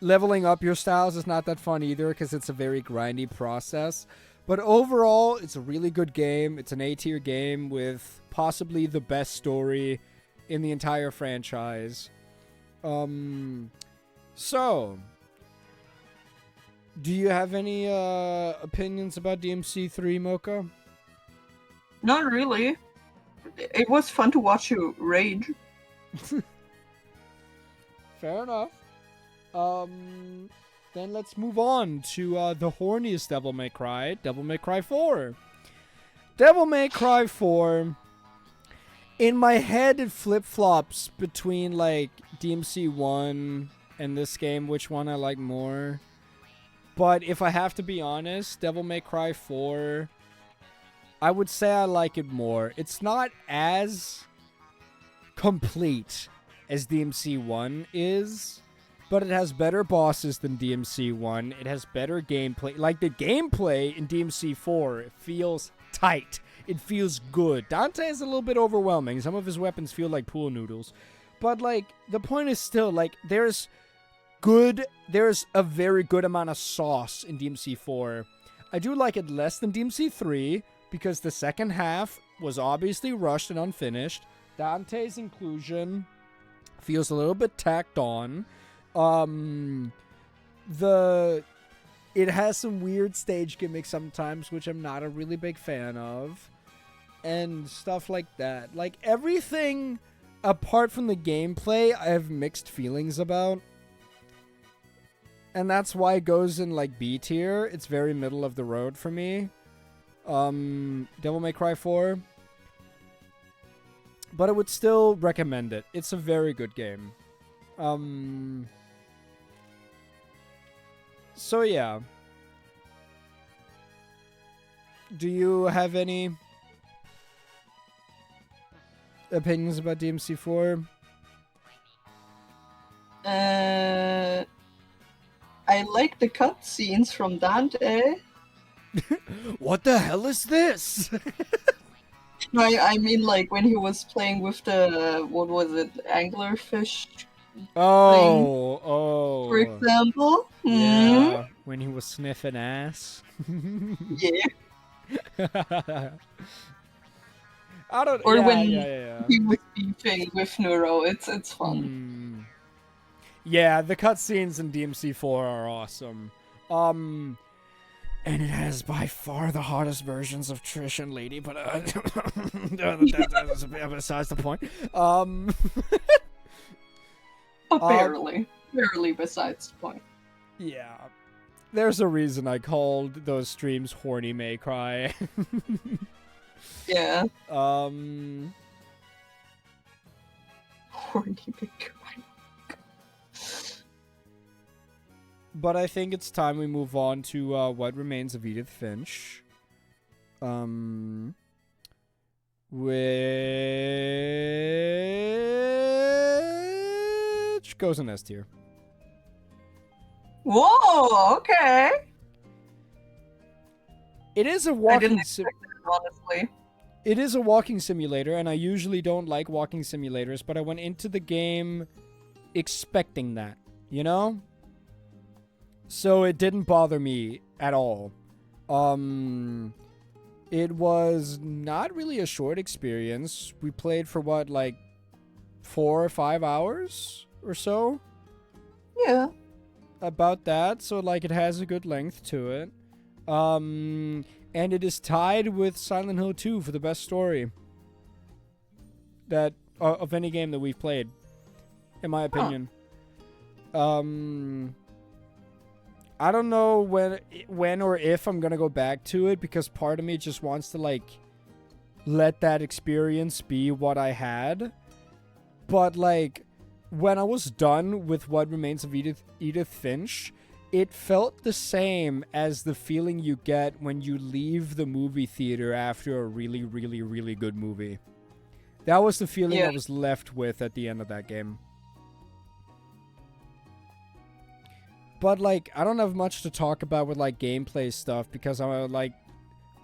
A: leveling up your styles is not that fun either because it's a very grindy process. But overall, it's a really good game. It's an A-tier game with possibly the best story in the entire franchise. So, do you have any opinions about DMC3, Mocha?
B: Not really. It was fun to watch you rage.
A: Fair enough. Then let's move on to the horniest Devil May Cry, Devil May Cry 4. Devil May Cry 4, in my head it flip-flops between like DMC 1 and this game, which one I like more. But if I have to be honest, Devil May Cry 4, I would say I like it more. It's not as complete as DMC 1 is, but it has better bosses than DMC 1. It has better gameplay. Like, the gameplay in DMC 4 feels tight. It feels good. Dante is a little bit overwhelming. Some of his weapons feel like pool noodles. But, like, the point is still, like, there's a very good amount of sauce in DMC 4. I do like it less than DMC 3, because the second half was obviously rushed and unfinished. Dante's inclusion feels a little bit tacked on. It has some weird stage gimmicks sometimes, which I'm not a really big fan of, and stuff like that. Like, everything apart from the gameplay, I have mixed feelings about, and that's why it goes in like B tier. It's very middle of the road for me. Devil May Cry 4, but I would still recommend it. It's a very good game. So yeah. Do you have any opinions about DMC4?
B: I like the cutscenes from Dante.
A: What the hell is this?
B: No, I mean, like, when he was playing with the, what was it, anglerfish
A: Oh.
B: for example.
A: Yeah, when he was sniffing ass.
B: Yeah.
A: I don't.
B: Or
A: yeah,
B: when
A: yeah.
B: he was beefing with Neuro, it's fun.
A: Yeah, the cutscenes in DMC4 are awesome. And it has by far the hottest versions of Trish and Lady, but that's besides the point.
B: Barely besides the point.
A: Yeah. There's a reason I called those streams Horny May Cry.
B: Yeah.
A: Horny
B: May Cry.
A: But I think it's time we move on to What Remains of Edith Finch. Which goes in S tier.
B: Whoa, okay.
A: It is a
B: I
A: walking
B: didn't expect it, honestly.
A: It is a walking simulator, and I usually don't like walking simulators, but I went into the game expecting that, you know? So it didn't bother me at all. It was not really a short experience. We played for what, like 4 or 5 hours or so?
B: Yeah.
A: About that, so like it has a good length to it. and it is tied with Silent Hill 2 for the best story that of any game that we've played, in my opinion. I don't know when or if I'm gonna go back to it, because part of me just wants to like let that experience be what I had. But like when I was done with What Remains of Edith Finch, it felt the same as the feeling you get when you leave the movie theater after a really, really, really good movie. That was the feeling I was left with at the end of that game. But, like, I don't have much to talk about with, like, gameplay stuff, because I'm like,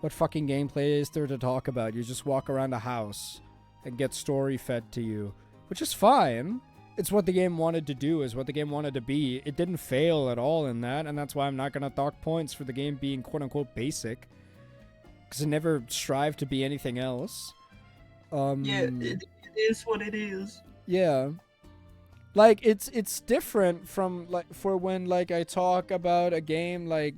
A: what fucking gameplay is there to talk about? You just walk around a house and get story fed to you, which is fine. It's what the game wanted to do, is what the game wanted to be. It didn't fail at all in that, and that's why I'm not going to dock points for the game being quote-unquote basic, because it never strived to be anything else.
B: It is what it is.
A: Yeah. Like, it's different from, like, for when, like, I talk about a game like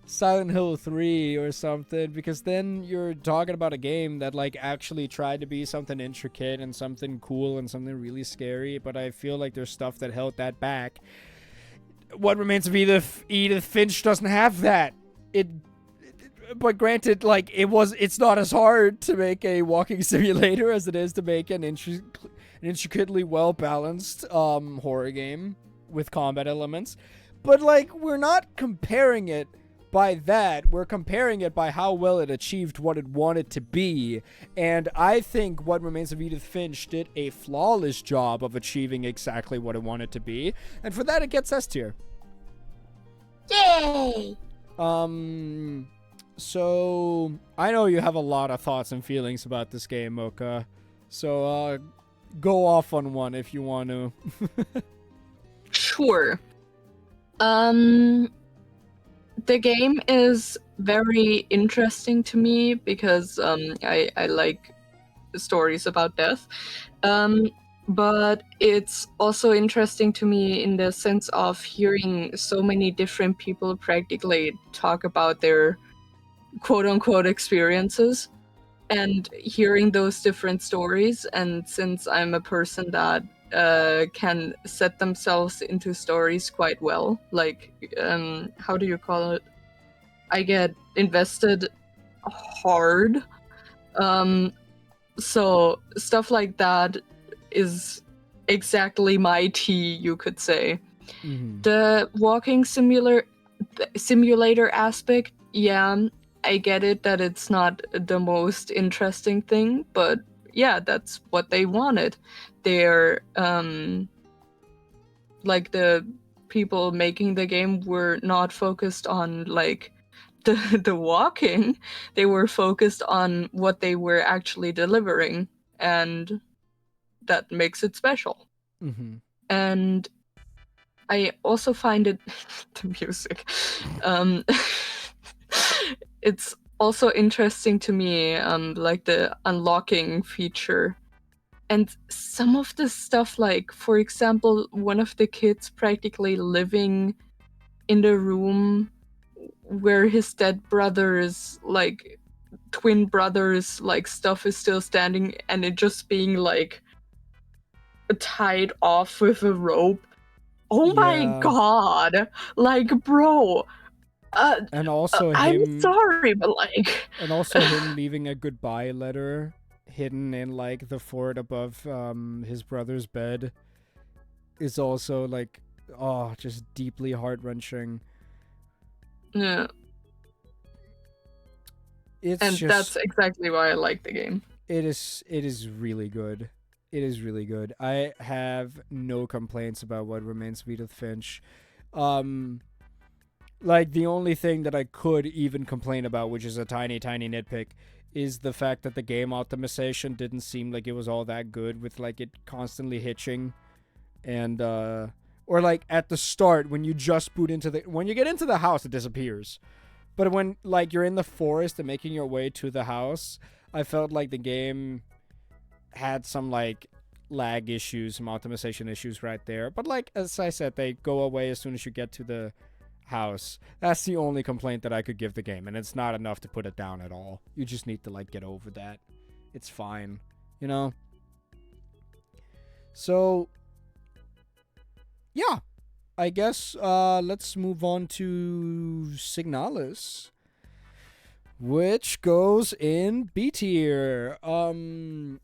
A: Silent Hill 3 or something, because then you're talking about a game that, like, actually tried to be something intricate and something cool and something really scary, but I feel like there's stuff that held that back. What Remains of Edith Finch doesn't have that. But granted, like, it's not as hard to make a walking simulator as it is to make an intricately well-balanced horror game with combat elements. But, like, we're not comparing it by that. We're comparing it by how well it achieved what it wanted to be. And I think What Remains of Edith Finch did a flawless job of achieving exactly what it wanted to be. And for that, it gets S tier.
B: Yay!
A: So, I know you have a lot of thoughts and feelings about this game, Mocha. So, go off on one if you want to.
B: Sure. The game is very interesting to me because I like stories about death. But it's also interesting to me in the sense of hearing so many different people practically talk about their quote-unquote experiences and hearing those different stories. And since I'm a person that can set themselves into stories quite well, like how do you call it, I get invested hard, so stuff like that is exactly my tea, you could say. The walking simulator aspect, I get it that it's not the most interesting thing, but yeah, that's what they wanted. They're like, the people making the game were not focused on like the walking. They were focused on what they were actually delivering, and that makes it special. And I also find it the music. It's also interesting to me, like the unlocking feature. And some of the stuff, like, for example, one of the kids practically living in the room where his dead brother's, like, twin brother's, like, stuff is still standing, and it just being, like, tied off with a rope. Oh my god! Like, bro!
A: And also
B: I'm sorry, but like...
A: And also him leaving a goodbye letter hidden in, like, the fort above his brother's bed is also, like, just deeply heart-wrenching.
B: Yeah.
A: That's
B: exactly why I like the game.
A: It is really good. It is really good. I have no complaints about What Remains of Edith Finch. Like, the only thing that I could even complain about, which is a tiny, tiny nitpick, is the fact that the game optimization didn't seem like it was all that good, with, like, it constantly hitching. And, or, like, at the start, when you just boot into when you get into the house, it disappears. But when, like, you're in the forest and making your way to the house, I felt like the game had some, like, lag issues, some optimization issues right there. But, like, as I said, they go away as soon as you get to the house. That's the only complaint that I could give the game, and it's not enough to put it down at all. You just need to, like, get over that. It's fine, you know? So, yeah. I guess, let's move on to Signalis, which goes in B tier. I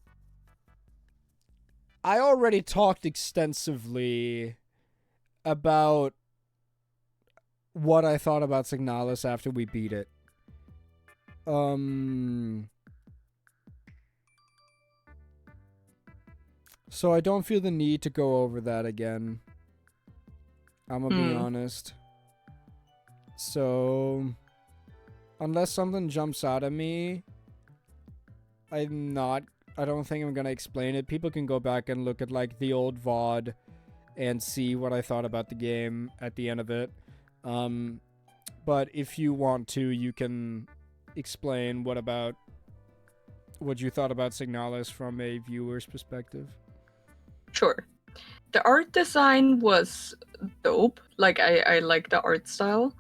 A: already talked extensively about what I thought about Signalis after we beat it. So I don't feel the need to go over that again. I'm gonna be honest. So, unless something jumps out at me, I don't think I'm gonna explain it. People can go back and look at, like, the old VOD and see what I thought about the game at the end of it. But if you want to, you can explain what you thought about Signalis from a viewer's perspective.
B: Sure. The art design was dope. Like, I like the art style.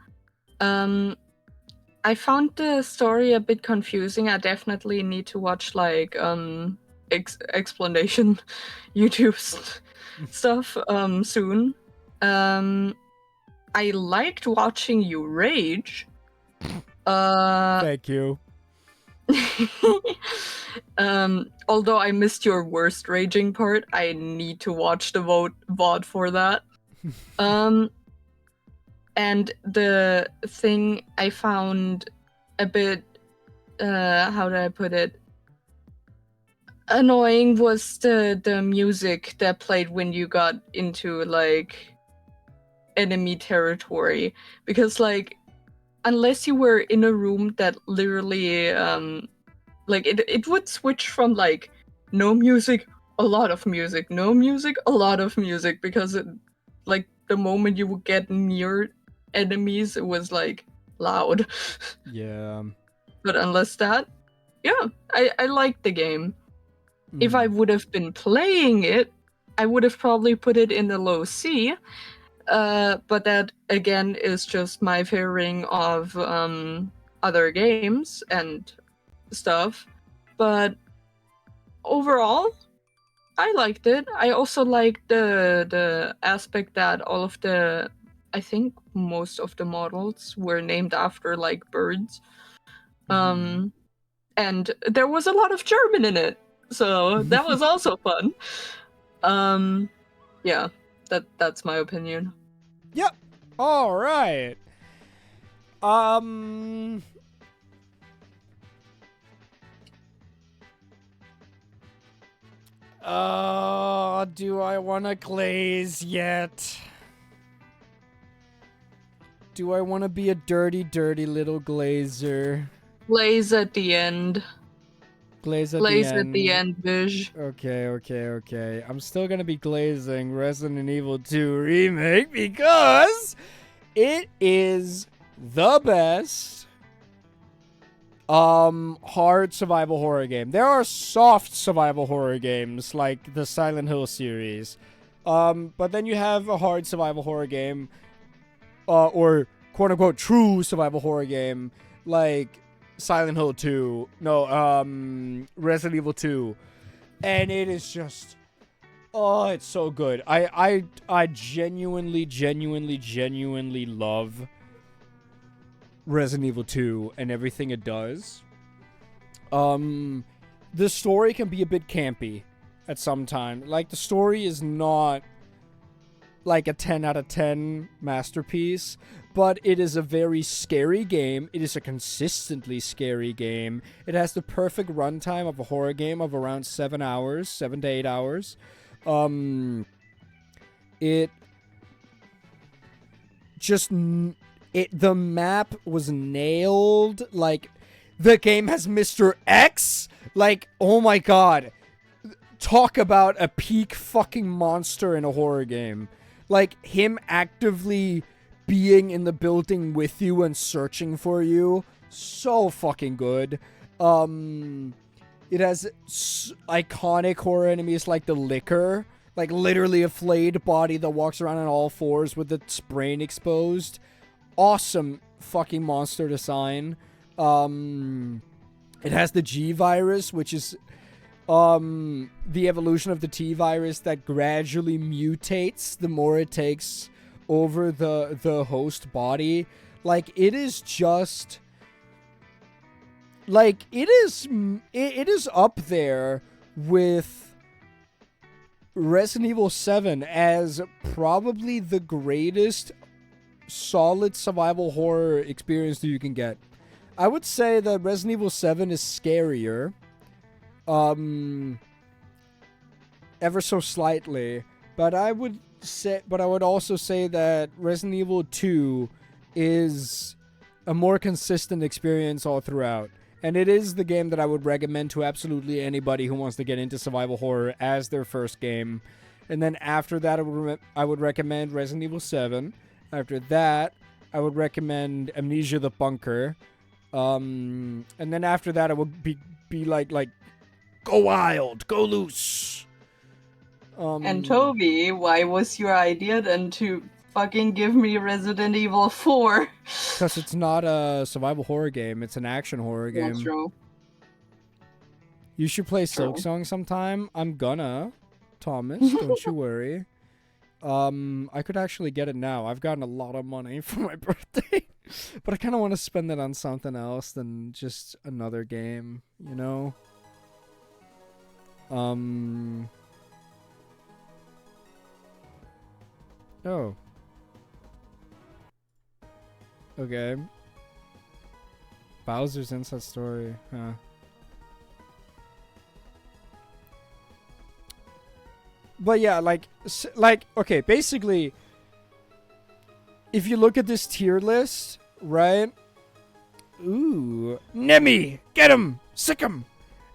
B: I found the story a bit confusing. I definitely need to watch, like, explanation YouTube stuff soon. I liked watching you rage.
A: Thank you.
B: Although I missed your worst raging part, I need to watch the VOD for that. And the thing I found a bit, how do I put it, annoying was the music that played when you got into, like, enemy territory. Because, like, unless you were in a room that literally, like, it would switch from, like, no music, a lot of music, no music, a lot of music, because, like, the moment you would get near enemies, it was, like, loud.
A: Yeah.
B: But unless that, yeah, I liked the game. If I would have been playing it, I would have probably put it in the low C. But that, again, is just my favoring of other games and stuff. But overall, I liked it. I also liked the aspect that all of the, I think most of the models were named after, like, birds. And there was a lot of German in it, so that was also fun. Yeah, that's my opinion.
A: Yep. All right. Do I want to glaze yet? Do I want to be a dirty, dirty little glazer?
B: Glaze at the end.
A: Glaze at
B: the end, Vish.
A: Okay. I'm still gonna be glazing Resident Evil 2 Remake because it is the best hard survival horror game. There are soft survival horror games like the Silent Hill series. But then you have a hard survival horror game, or quote unquote true survival horror game like Silent Hill 2. No, Resident Evil 2. And it is just, oh, it's so good. I genuinely love Resident Evil 2 and everything it does. The story can be a bit campy at some time. Like, the story is not like a 10 out of 10 masterpiece, but it is a very scary game. It is a consistently scary game. It has the perfect runtime of a horror game of around 7 hours, 7 to 8 hours. The map was nailed. Like, the game has Mr. X. Like, oh my god. Talk about a peak fucking monster in a horror game. Like, him actively being in the building with you and searching for you. So fucking good. It has iconic horror enemies like the Licker. Like, literally a flayed body that walks around on all fours with its brain exposed. awesome fucking monster design. It has the G virus, which is the evolution of the T virus that gradually mutates the more it takes over the host body. Like, it is just, like, it is up there with Resident Evil 7 as probably the greatest solid survival horror experience that you can get. I would say that Resident Evil 7 is scarier, ever so slightly, but I would also say that Resident Evil 2 is a more consistent experience all throughout. And it is the game that I would recommend to absolutely anybody who wants to get into survival horror as their first game. And then after that, I would recommend Resident Evil 7. After that, I would recommend Amnesia: The Bunker. And then after that, I would be like, go wild, go loose.
B: And Toby, why was your idea then to fucking give me Resident Evil 4?
A: Because it's not a survival horror game, it's an action horror game.
B: That's true.
A: You should play Silksong sometime. I'm gonna, Thomas, don't you worry. I could actually get it now. I've gotten a lot of money for my birthday. But I kind of want to spend it on something else than just another game, you know? Oh. Okay. Bowser's Inside Story, huh? But yeah, like, okay, basically, if you look at this tier list, right? Ooh, Nemi, get him, sick him,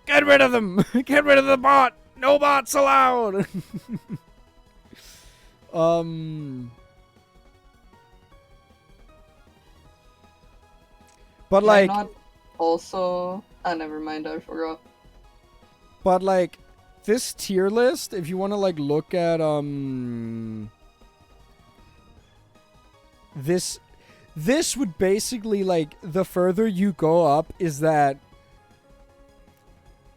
A: get rid of them, get rid of the bot. No bots allowed. But like,
B: not also, never mind, I forgot.
A: But like, this tier list, if you want to like look at this would basically, like, the further you go up is that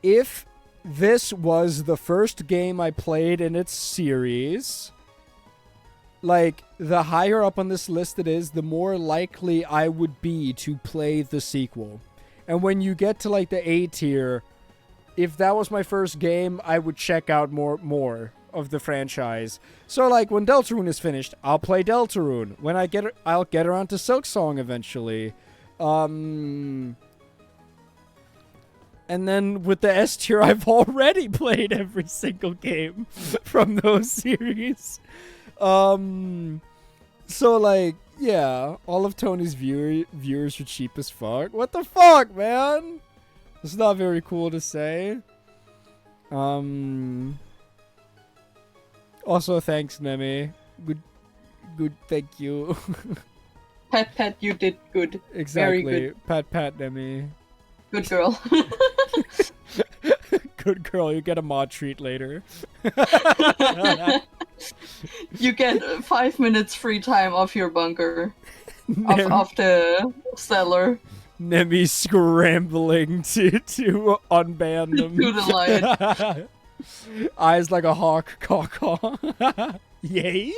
A: if this was the first game I played in its series, like, the higher up on this list it is, the more likely I would be to play the sequel. And when you get to like the A tier, if that was my first game, I would check out more of the franchise. So like, when Deltarune is finished, I'll play Deltarune. When I get I'll get around to Silksong eventually. And then with the S tier, I've already played every single game from those series. So like, yeah, all of Tony's viewers are cheap as fuck. What the fuck, man? It's not very cool to say. Also, thanks, Nemi. Good, thank you.
B: Pat, you did good.
A: Exactly.
B: Very good.
A: Pat, Nemi.
B: Good girl.
A: Good girl, you get a mod treat later.
B: You get 5 minutes free time off your bunker. Off the cellar.
A: Nemi scrambling to unban them.
B: To the light.
A: Eyes like a hawk, caw. Yay!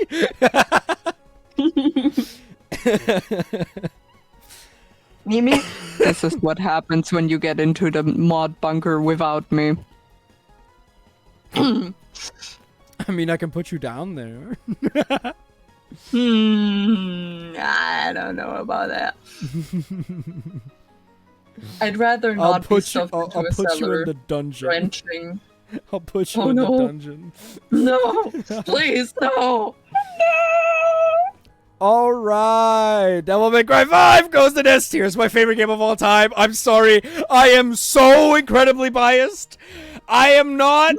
B: Mimi? This is what happens when you get into the mod bunker without me.
A: I mean, I can put you down there.
B: I don't know about that. I'd rather not
A: put
B: be stuffed
A: I'll
B: into a
A: put
B: cellar.
A: you in the dungeon.
B: Drenching.
A: I'll put you
B: Oh,
A: in
B: no.
A: the dungeon.
B: No! Please, no!
A: Alright, Devil May Cry 5 goes to S tier. It's my favorite game of all time. I'm sorry. I am so incredibly biased. I am not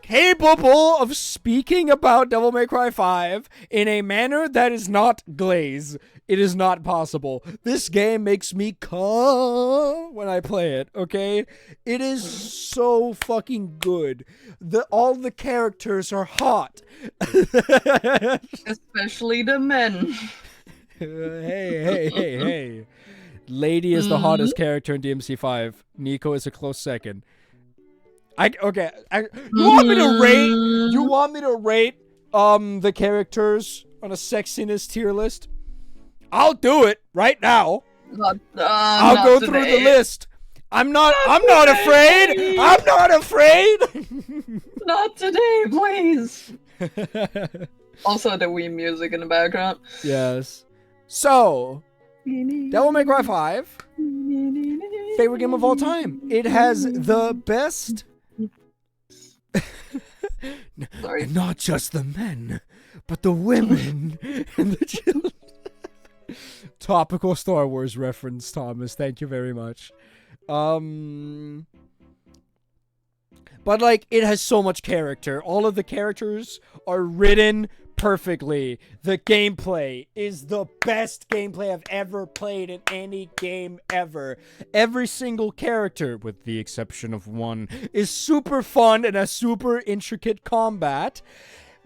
A: capable of speaking about Devil May Cry 5 in a manner that is not Glaze. It is not possible. This game makes me come when I play it, okay? It is so fucking good. All the characters are hot.
B: Especially the men.
A: Hey. Lady is the hottest character in DMC5. Nico is a close second. You want me to rate? You want me to rate the characters on a sexiness tier list? I'll do it right now. I'll go through the list. I'm not afraid. I'm not afraid.
B: Not today, please. Also, the Wii music in the background.
A: Yes. So, Devil May Cry 5, favorite game of all time. It has the best.
B: Sorry.
A: And not just the men, but the women and the children. Topical Star Wars reference, Thomas. Thank you very much. But like, it has so much character. All of the characters are written perfectly. The gameplay is the best gameplay I've ever played in any game ever. Every single character, with the exception of one, is super fun and has super intricate combat.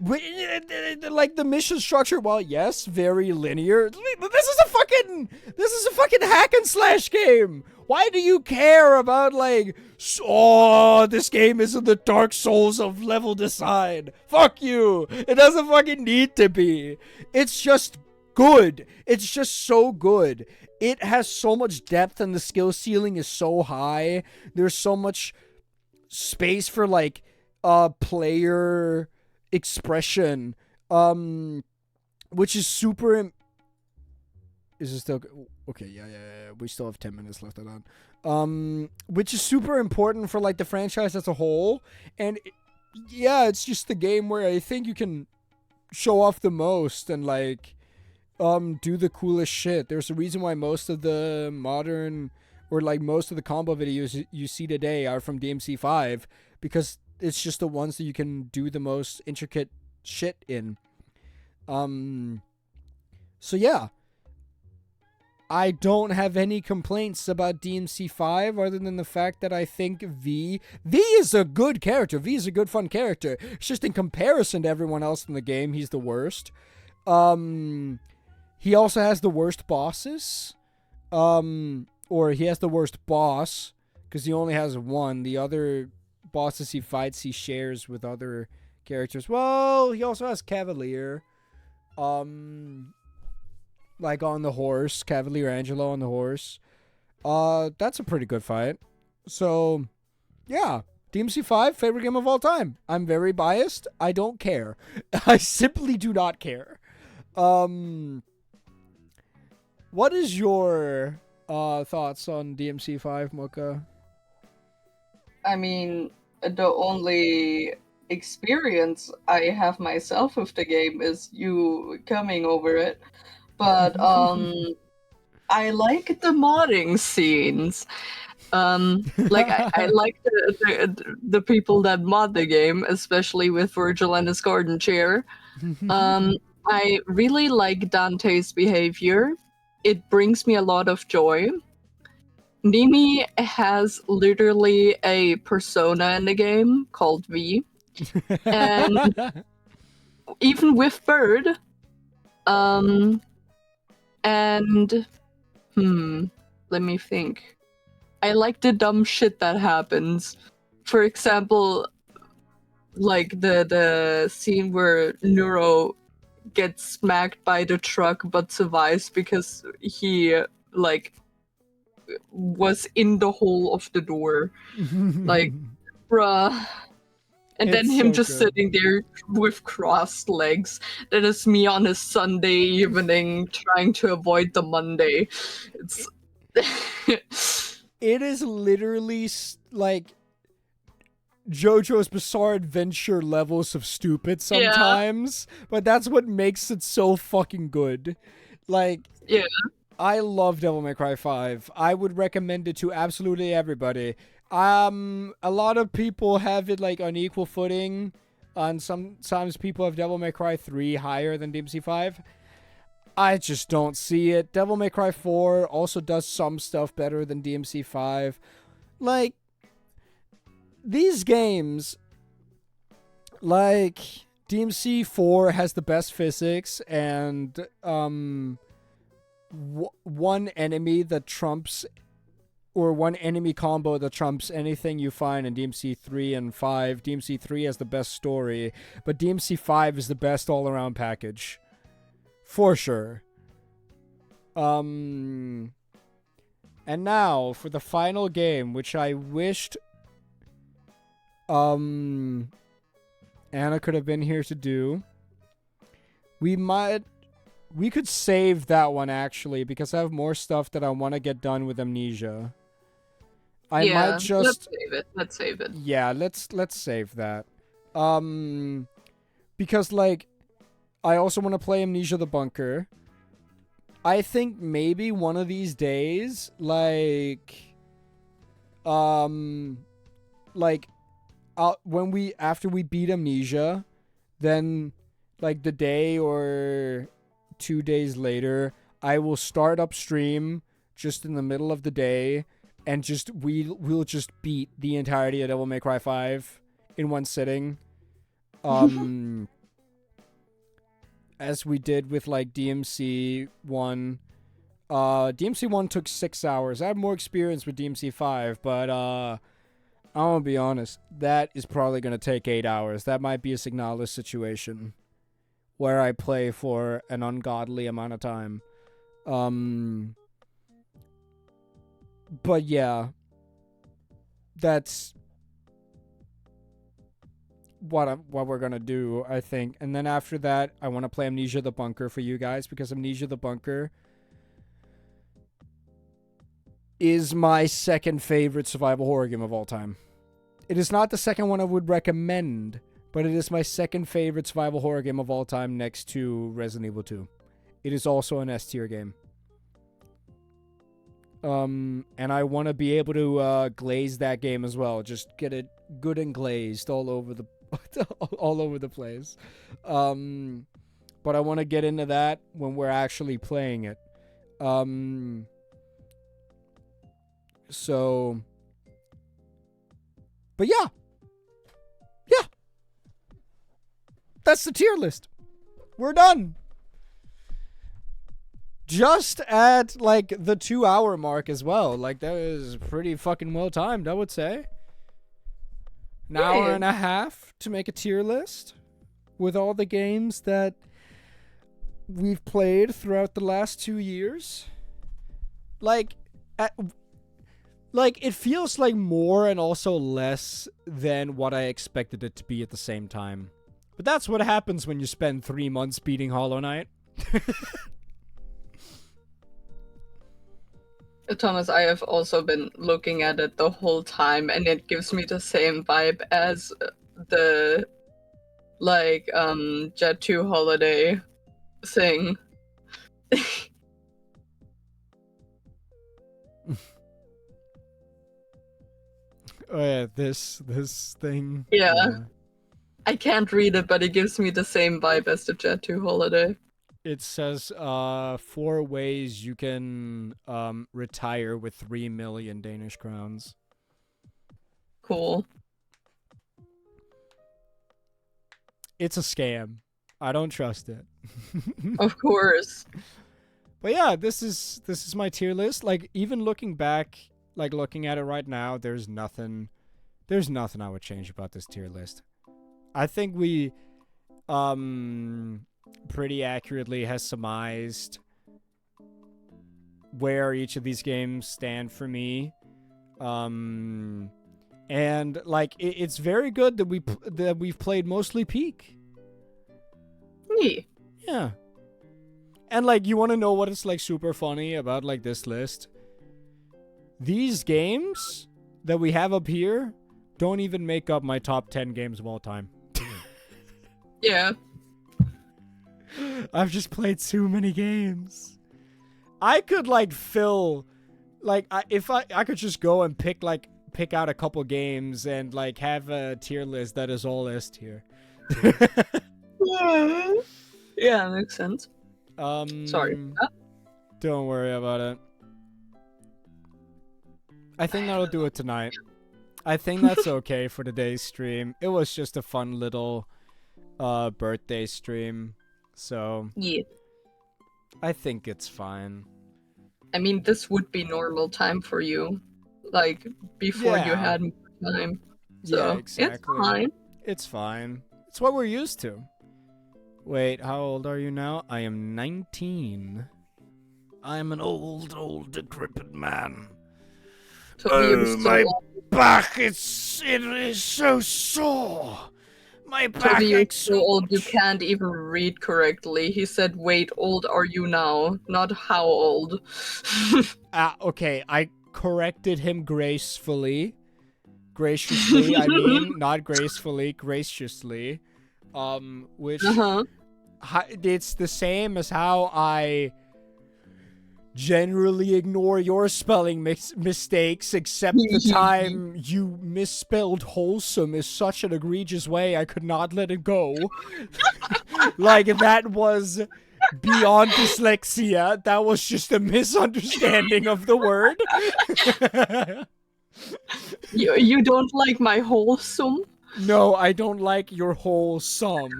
A: Like the mission structure, while yes, very linear. This is a fucking hack and slash game. Why do you care about like, this game isn't the Dark Souls of level design? Fuck you. It doesn't fucking need to be. It's just good. It's just so good. It has so much depth and the skill ceiling is so high. There's so much space for like player expression, which is super. Is it still okay? Yeah. We still have 10 minutes left on. Which is super important for like the franchise as a whole, and it's just the game where I think you can show off the most and like do the coolest shit. There's a reason why most of the modern or like most of the combo videos you see today are from DMC5, because it's just the ones that you can do the most intricate shit in. So yeah. I don't have any complaints about DMC5 other than the fact that I think V is a good character. V is a good fun character. It's just in comparison to everyone else in the game, he's the worst. He also has the worst bosses. Or he has the worst boss, because he only has one. The other bosses he fights, he shares with other characters. Well, he also has Cavalier. Like on the horse, Cavalier Angelo on the horse. That's a pretty good fight. So, yeah. DMC5, favorite game of all time. I'm very biased. I don't care. I simply do not care. What is your thoughts on DMC5, Mocha?
B: I mean, the only experience I have myself with the game is you coming over it. But I like the modding scenes. Like I like the people that mod the game, especially with Virgil and his garden chair. I really like Dante's behavior. It brings me a lot of joy. Nimi has literally a persona in the game called V. And even with Bird, and let me think. I like the dumb shit that happens. For example, like the scene where Neuro gets smacked by the truck but survives because he like was in the hole of the door. Like, bruh. And then him just sitting there with crossed legs. That is me on a Sunday evening trying to avoid the Monday. It's
A: it is literally like JoJo's Bizarre Adventure levels of stupid sometimes, but that's what makes it so fucking good. Like,
B: yeah.
A: I love Devil May Cry 5. I would recommend it to absolutely everybody. A lot of people have it like on equal footing, and sometimes people have Devil May Cry 3 higher than DMC5. I just don't see it. Devil May Cry 4 also does some stuff better than DMC5. Like, these games, like DMC4 has the best physics, and one enemy that trumps, or one enemy combo that trumps anything you find in DMC 3 and 5. DMC 3 has the best story, but DMC 5 is the best all-around package. For sure. And now for the final game, which I wished Anna could have been here to do. We could save that one actually, because I have more stuff that I want to get done with Amnesia. I might just
B: let's save it. Let's save it.
A: Yeah, let's save that. Because like I also want to play Amnesia the Bunker. I think maybe one of these days, like when after we beat Amnesia, then like the day or 2 days later, I will start upstream just in the middle of the day, and we'll just beat the entirety of Devil May Cry 5 in one sitting. As we did with like DMC 1. DMC 1 took 6 hours. I have more experience with DMC 5, but I'm gonna be honest, that is probably gonna take 8 hours. That might be a Signalis situation where I play for an ungodly amount of time. But yeah, that's what we're gonna do, I think. And then after that, I want to play Amnesia the Bunker for you guys, because Amnesia the Bunker is my second favorite survival horror game of all time. It is not the second one I would recommend, but it is my second favorite survival horror game of all time, next to Resident Evil 2. It is also an S tier game. And I want to be able to glaze that game as well. Just get it good and glazed all over the place. But I want to get into that when we're actually playing it. So, but yeah, that's the tier list. We're done. Just at like the 2-hour mark as well. Like that is pretty fucking well timed, I would say. An hour and a half to make a tier list with all the games that we've played throughout the last 2 years. Like it feels like more and also less than what I expected it to be at the same time. But that's what happens when you spend 3 months beating Hollow Knight.
B: Thomas, I have also been looking at it the whole time, and it gives me the same vibe as the Jet 2 holiday thing.
A: Oh yeah, this thing.
B: Yeah. I can't read it, but it gives me the same vibe as the Jet 2 holiday.
A: It says 4 ways you can retire with 3 million Danish crowns.
B: Cool.
A: It's a scam. I don't trust it.
B: Of course.
A: But yeah, this is my tier list. Like even looking back, like looking at it right now, there's nothing I would change about this tier list. I think we pretty accurately has surmised where each of these games stand for me. And like it's very good that we've played mostly Peak. Yeah. And like you want to know what is like super funny about like this list? These games that we have up here don't even make up my top 10 games of all time.
B: Yeah.
A: I've just played too many games. I could like fill, like if I could just go and pick out a couple games and like have a tier list that is all S tier.
B: Yeah, makes sense. Sorry.
A: Don't worry about it. I think that'll do it tonight. I think that's okay for today's stream. It was just a fun little birthday stream. So
B: yeah,
A: I think it's fine.
B: I mean, this would be normal time for you, like before you
A: Yeah.
B: had more time. So
A: Yeah, exactly.
B: it's fine.
A: It's fine. It's what we're used to. Wait, how old are you now? I am 19. I'm an old, decrepit man.
B: Toby, you're so
A: back! It is so sore. My back
B: Toby, you're
A: aches
B: so old you can't even read correctly. He said, "Wait, old are you now?" Not how old.
A: Okay, I corrected him gracefully. Graciously, I mean, not gracefully, graciously. Which it's the same as how I generally ignore your spelling mistakes, except the time you misspelled wholesome is such an egregious way I could not let it go. Like, that was beyond dyslexia. That was just a misunderstanding of the word.
B: You don't like my wholesome?
A: No, I don't like your wholesome.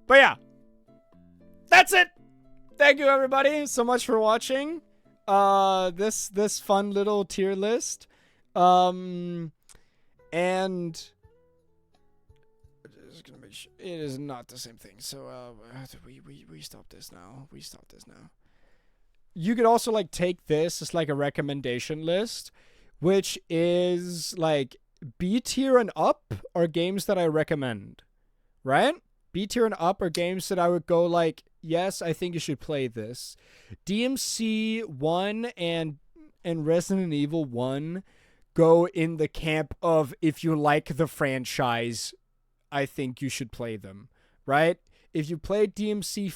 A: But yeah, that's it. Thank you everybody so much for watching. This fun little tier list. And it is not the same thing. So we stop this now. You could also like take this as like a recommendation list, which is like B tier and up are games that I recommend, right? B tier and up are games that I would go like, yes, I think you should play this. DMC 1 and Resident Evil 1 go in the camp of, if you like the franchise, I think you should play them, right? If you played DMC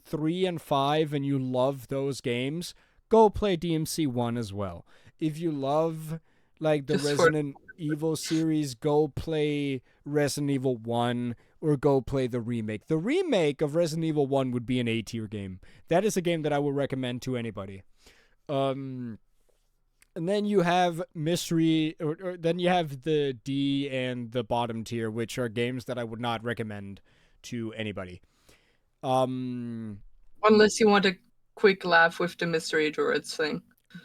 A: 3 and 5 and you love those games, go play DMC 1 as well. If you love like the Resident Evil series, go play Resident Evil 1 or go play the remake. The remake of Resident Evil 1 would be an A tier game. That is a game that I would recommend to anybody. And then you have Mystery, or then you have the D and the bottom tier, which are games that I would not recommend to anybody.
B: Unless you want a quick laugh with the Mystery Druids thing.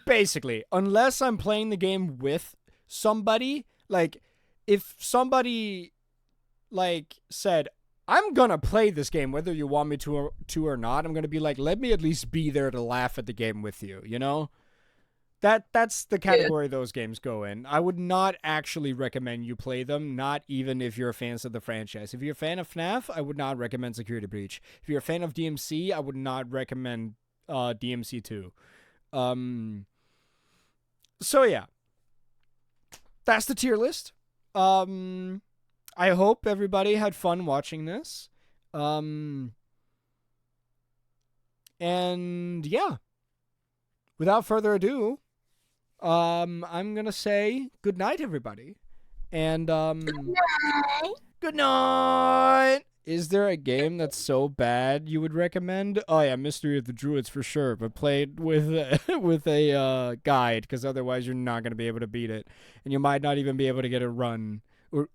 A: Basically, unless I'm playing the game with somebody, like, if somebody, like, said, I'm gonna play this game whether you want me to or not, I'm gonna be like, let me at least be there to laugh at the game with you, you know? That's the category those games go in. I would not actually recommend you play them, not even if you're fans of the franchise. If you're a fan of FNAF, I would not recommend Security Breach. If you're a fan of DMC, I would not recommend DMC 2. So yeah. That's the tier list. I hope everybody had fun watching this. And yeah. Without further ado, I'm gonna say good night, everybody. And good night. Is there a game that's so bad you would recommend? Oh yeah, Mystery of the Druids for sure, but play it with a guide, because otherwise you're not gonna be able to beat it, and you might not even be able to get it run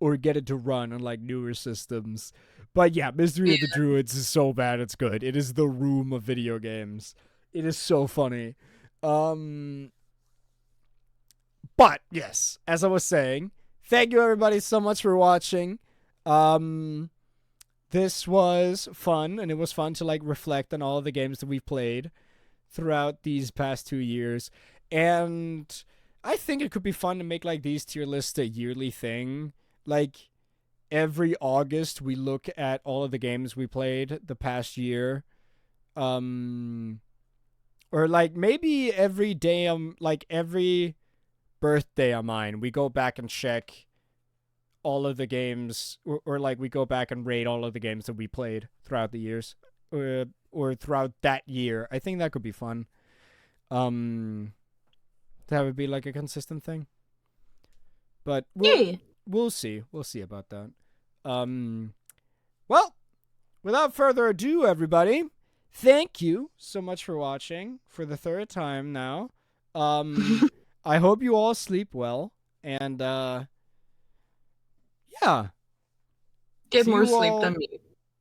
A: or get it to run on like newer systems. But yeah, Mystery of the Druids is so bad it's good. It is the Room of video games. It is so funny. But yes, as I was saying, thank you everybody so much for watching. This was fun, and it was fun to like reflect on all of the games that we've played throughout these past 2 years. And I think it could be fun to make like these tier lists a yearly thing. Like every August we look at all of the games we played the past year. Or like maybe every day, like every birthday of mine, we go back and check all of the games, or like we go back and rate all of the games that we played throughout the years, or throughout that year. I think that could be fun. That would be like a consistent thing. But we'll see. We'll see about that. Well, without further ado, everybody, thank you so much for watching for the third time now. I hope you all sleep well, and yeah.
B: Get more sleep than me.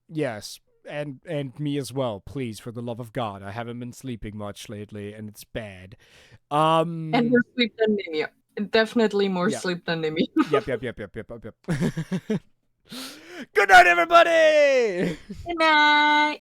A: Yes. and me as well, please, for the love of God. I haven't been sleeping much lately, and it's bad.
B: And more sleep than Nimi. Definitely more
A: Yeah.
B: sleep than Nimi.
A: Yep. Good night, everybody.
B: Good night.